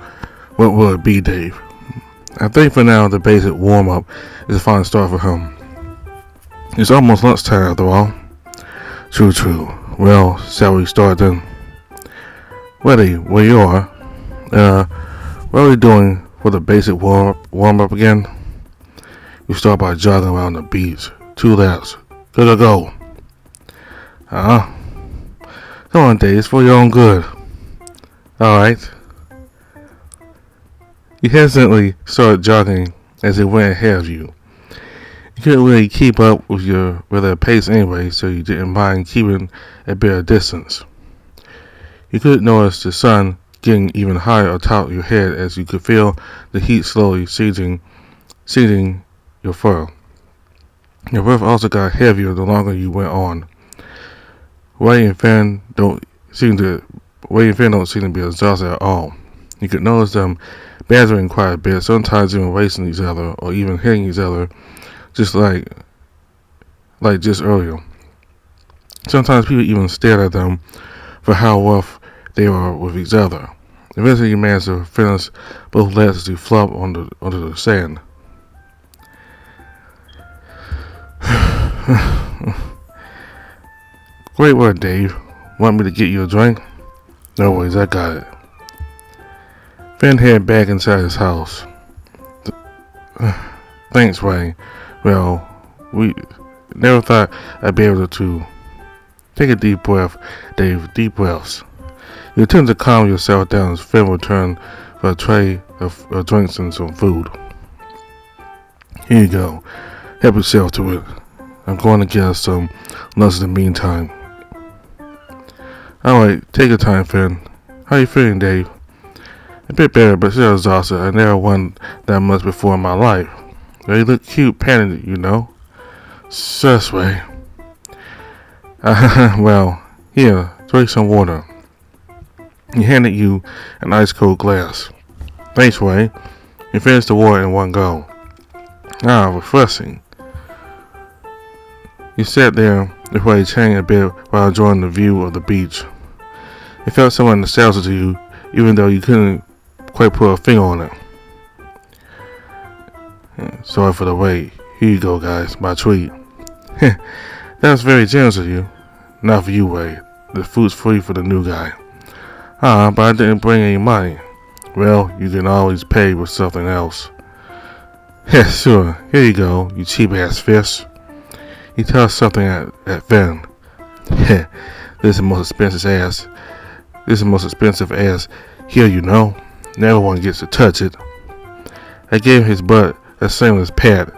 what will it be, Dave? I think for now the basic warm-up is a fine start for him. It's almost lunchtime after all. True. Well, shall we start then? Ready, where you are. What are we doing for the basic warm-up again? We start by jogging around the beach. 2 laps. Go. Come on, Dave, it's for your own good. Alright. You hesitantly started jogging as it went ahead of you. You couldn't really keep up with their pace anyway, so you didn't mind keeping a bit of distance. You could notice the sun getting even higher atop your head as you could feel the heat slowly seething your fur. Your breath also got heavier the longer you went on. Ray and Finn don't seem to be exhausted at all. You could notice them bantering quite a bit, sometimes even racing each other or even hitting each other, just like just earlier. Sometimes people even stared at them for how rough they were with each other. Eventually, you managed to finish both legs as you flop onto the sand. Great work, Dave. Want me to get you a drink? No worries, I got it. Finn headed back inside his house. Thanks, Ray. Well, we never thought I'd be able to. Take a deep breath, Dave. Deep breaths. You attempt to calm yourself down as Finn returned for a tray of drinks and some food. Here you go. Help yourself to it. I'm going to get us some lunch in the meantime. Alright, take your time, Finn. How you feeling, Dave? A bit better, but still exhausted. I never won that much before in my life. They look cute patting it, you know. Sus way. Well, here, drink some water. He handed you an ice cold glass. Thanks, Way. He finished the water in one go. Ah, refreshing. You sat there before he changed a bit while enjoying the view of the beach. It felt somewhat nostalgic to you, even though you couldn't quite put a finger on it. Sorry for the wait. Here you go, guys. My treat. That was very generous of you. Not for you, Way. The food's free for the new guy. But I didn't bring any money. Well, you can always pay with something else. Yeah, sure. Here you go, you cheap-ass fish. He tells something at Finn. This is the most expensive ass. This is the most expensive ass here, you know. Never one gets to touch it. I gave his butt a sailor's pat.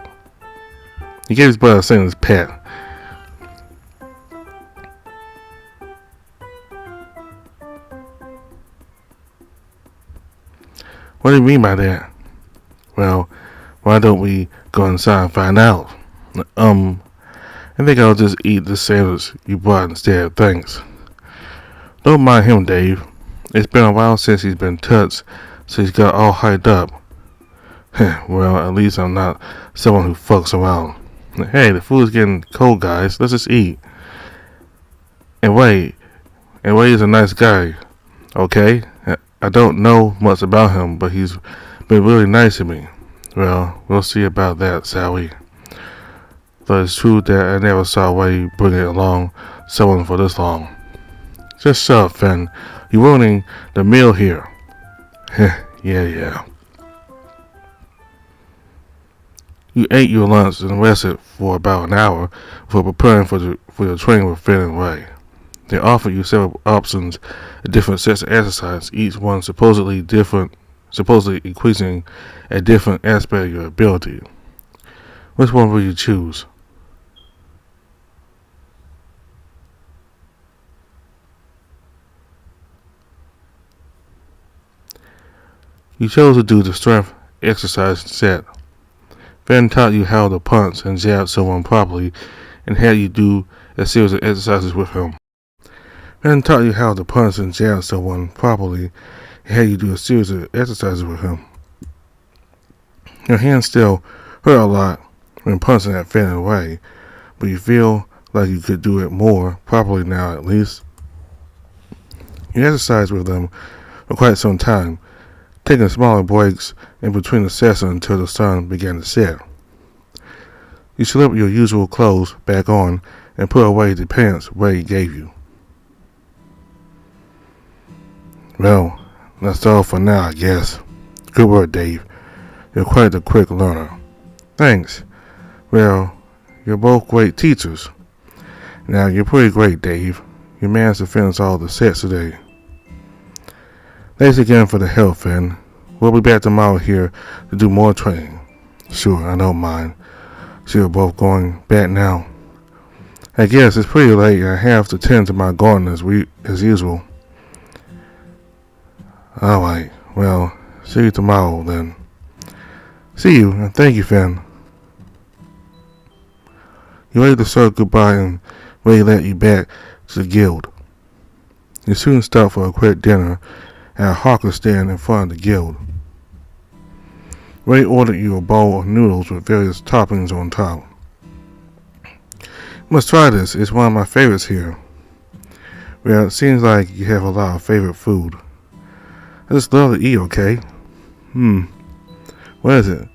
He gave his butt a sailor's pat. What do you mean by that? Well, why don't we go inside and find out? I think I'll just eat the sandwich you brought instead, thanks. Don't mind him, Dave. It's been a while since he's been touched, so he's got all hyped up. Well, at least I'm not someone who fucks around. Hey, the food's getting cold, guys. Let's just eat. And Wade is a nice guy, okay? I don't know much about him, but he's been really nice to me. Well, we'll see about that, shall we? But it's true that I never saw Wade bringing along someone for this long. Just shut up, Finn. You're ruining the meal here. Yeah. You ate your lunch and rested for about an hour before preparing for your training with Finn and Ray. They offered you several options, different sets of exercise, each one supposedly increasing a different aspect of your ability. Which one will you choose? You chose to do the strength exercise set. Finn taught you how to punch and jab someone properly and had you do a series of exercises with him. Finn taught you how to punch and jab someone properly and had you do a series of exercises with him. Your hands still hurt a lot when punching at Finn and Ray, but you feel like you could do it more properly now at least. You exercised with them for quite some time, taking smaller breaks in between the sessions until the sun began to set. You slipped your usual clothes back on and put away the pants Ray gave you. Well, that's all for now, I guess. Good work, Dave. You're quite a quick learner. Thanks. Well, you're both great teachers. Now, you're pretty great, Dave. You managed to finish all the sets today. Thanks again for the help, Finn. We'll be back tomorrow here to do more training. Sure, I don't mind. So you're both going back now. I guess it's pretty late and I have to tend to my garden as usual. Alright, well, see you tomorrow then. See you, and thank you, Finn. You waved the sir goodbye and Ray led you back to the guild. You soon stopped for a quick dinner at a hawker stand in front of the guild. Ray ordered you a bowl of noodles with various toppings on top. You must try this, it's one of my favorites here. Well, it seems like you have a lot of favorite food. I just love to eat, okay? What is it?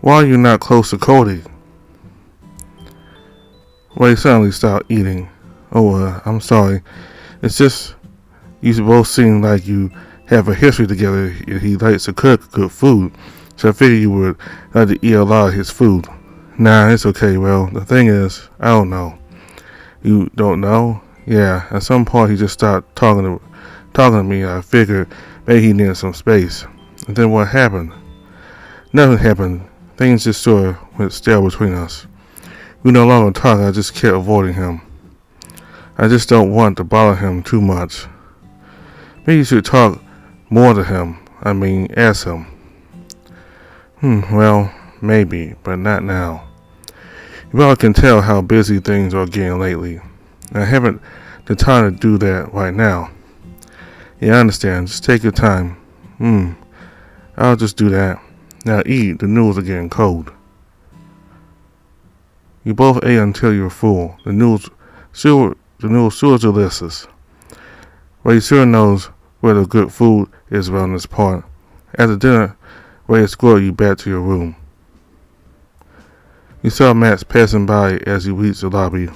Why are you not close to Cody? Ray suddenly stopped eating. Oh, I'm sorry. It's just, you both seem like you have a history together. He likes to cook good food, so I figured you would like to eat a lot of his food. Nah, it's okay. Well, the thing is, I don't know. You don't know? Yeah, at some point he just stopped talking to me. I figured maybe he needed some space. And then what happened? Nothing happened. Things just sort of went stale between us. We no longer talk. I just kept avoiding him. I just don't want to bother him too much. Maybe you should talk more to him. Ask him. Well, maybe, but not now. You all can tell how busy things are getting lately. I haven't the time to do that right now. Yeah, I understand. Just take your time. I'll just do that. Now eat. The noodles are getting cold. You both ate until you're full. The noodles sure delicious. Ray sure knows where the good food is around this part. After dinner, Ray escorted you back to your room. You saw Max passing by as you reached the lobby.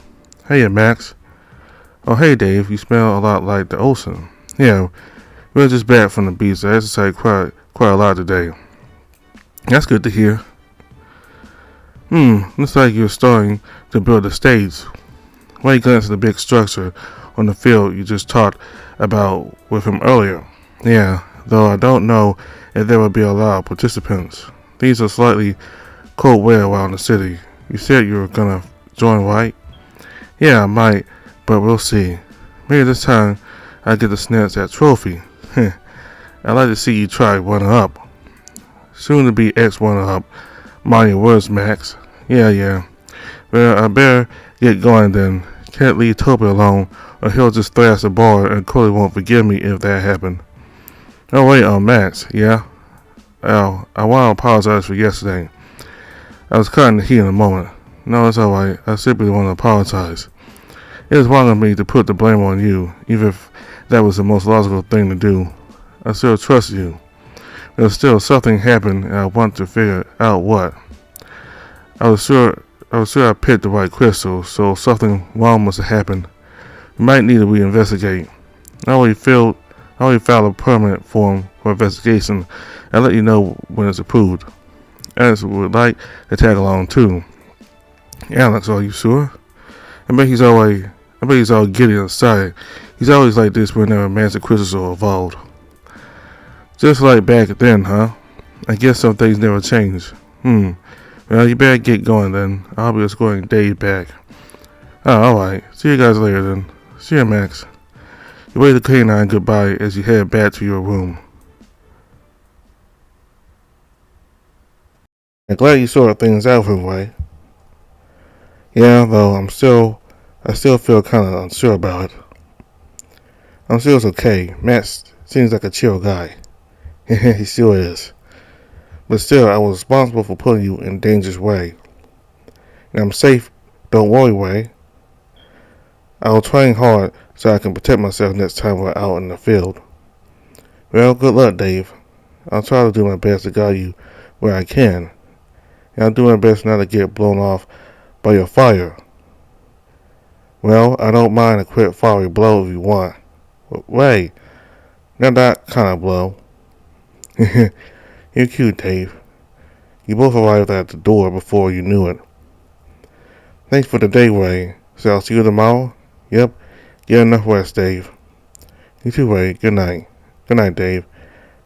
Hey, Max. Oh, hey, Dave. You smell a lot like the ocean. Yeah, we're just back from the beach. I exercised quite a lot today. That's good to hear. Looks like you're starting to build a stage. Ray glanced at the big structure on the field you just talked about with him earlier. Yeah, though I don't know if there will be a lot of participants. These are slightly cold weather around the city. You said you were gonna join, right? Yeah, I might, but we'll see. Maybe this time I get to snatch that trophy. I'd like to see you try runner-up. Soon to be ex-runner-up. Mind your words, Max. Yeah. Well, I better get going then. Can't leave Toby alone, or he'll just thrash the ball, and Cody won't forgive me if that happened. Oh wait, Max, yeah? Oh, I want to apologize for yesterday. I was caught in the heat in a moment. No, it's alright. I simply want to apologize. It was wrong of me to put the blame on you, even if that was the most logical thing to do. I still trust you. But still, something happened, and I want to figure out what. I was sure I picked the right crystal, so something wrong must have happened. We might need to reinvestigate. I already filed a permanent form for investigation. I'll let you know when it's approved. Alex would like to tag along too. Alex, are you sure? I bet he's all giddy and excited. He's always like this whenever magic crystals are involved. Just like back then, huh? I guess some things never change. Well, you better get going then. I'll be escorting Dave back. Oh, alright. See you guys later then. See you, Max. You wave the canine goodbye as you head back to your room. I'm glad you sorted things out for Ray. Yeah, though I still feel kind of unsure about it. I'm sure it's okay. Max seems like a chill guy. He still is. But still, I was responsible for putting you in a dangerous way. And I'm safe. Don't worry, Ray. I will train hard so I can protect myself next time we're out in the field. Well, good luck, Dave. I'll try to do my best to guide you where I can. And I'll do my best not to get blown off by your fire. Well, I don't mind a quick fiery blow if you want. But Ray, not that kind of blow. You're cute, Dave. You both arrived at the door before you knew it. Thanks for the day, Ray. So I'll see you tomorrow? Yep. Get enough rest, Dave. You too, Ray. Good night. Good night, Dave.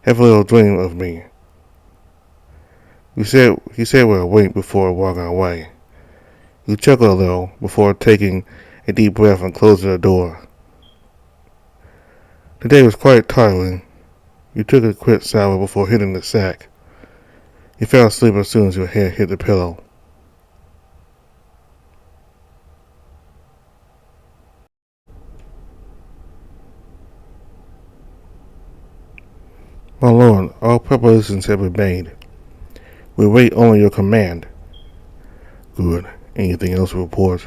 Have a little dream of me. He said we're awake before walking away. You chuckled a little before taking a deep breath and closing the door. The day was quite tiring. You took a quick shower before hitting the sack. You fell asleep as soon as your head hit the pillow. My lord, all preparations have been made. We wait only your command. Good. Anything else to report?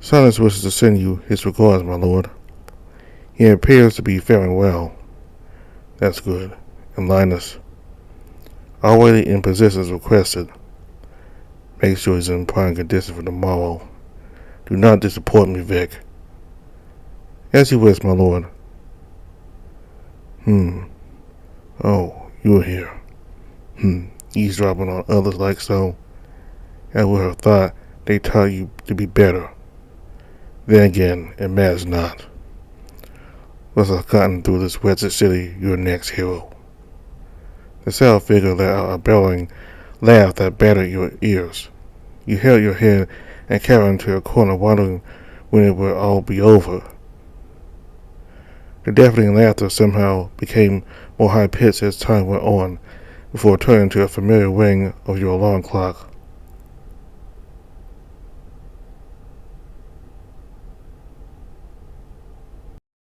Silence wishes to send you his regards, my lord. He appears to be faring well. That's good. And Linus, already in position as requested. Make sure he's in prime condition for tomorrow. Do not disappoint me, Vic. As you wish, my lord. Oh, you're here. Eavesdropping on others like so. I would have thought they taught you to be better. Then again, it matters not. Once I've gotten through this wretched city, you're the next hero. The cell figure let out a bellowing laugh that battered your ears. You held your head and cowered into a corner, wondering when it would all be over. The deafening laughter somehow became more high-pitched as time went on, before turning to a familiar ring of your alarm clock.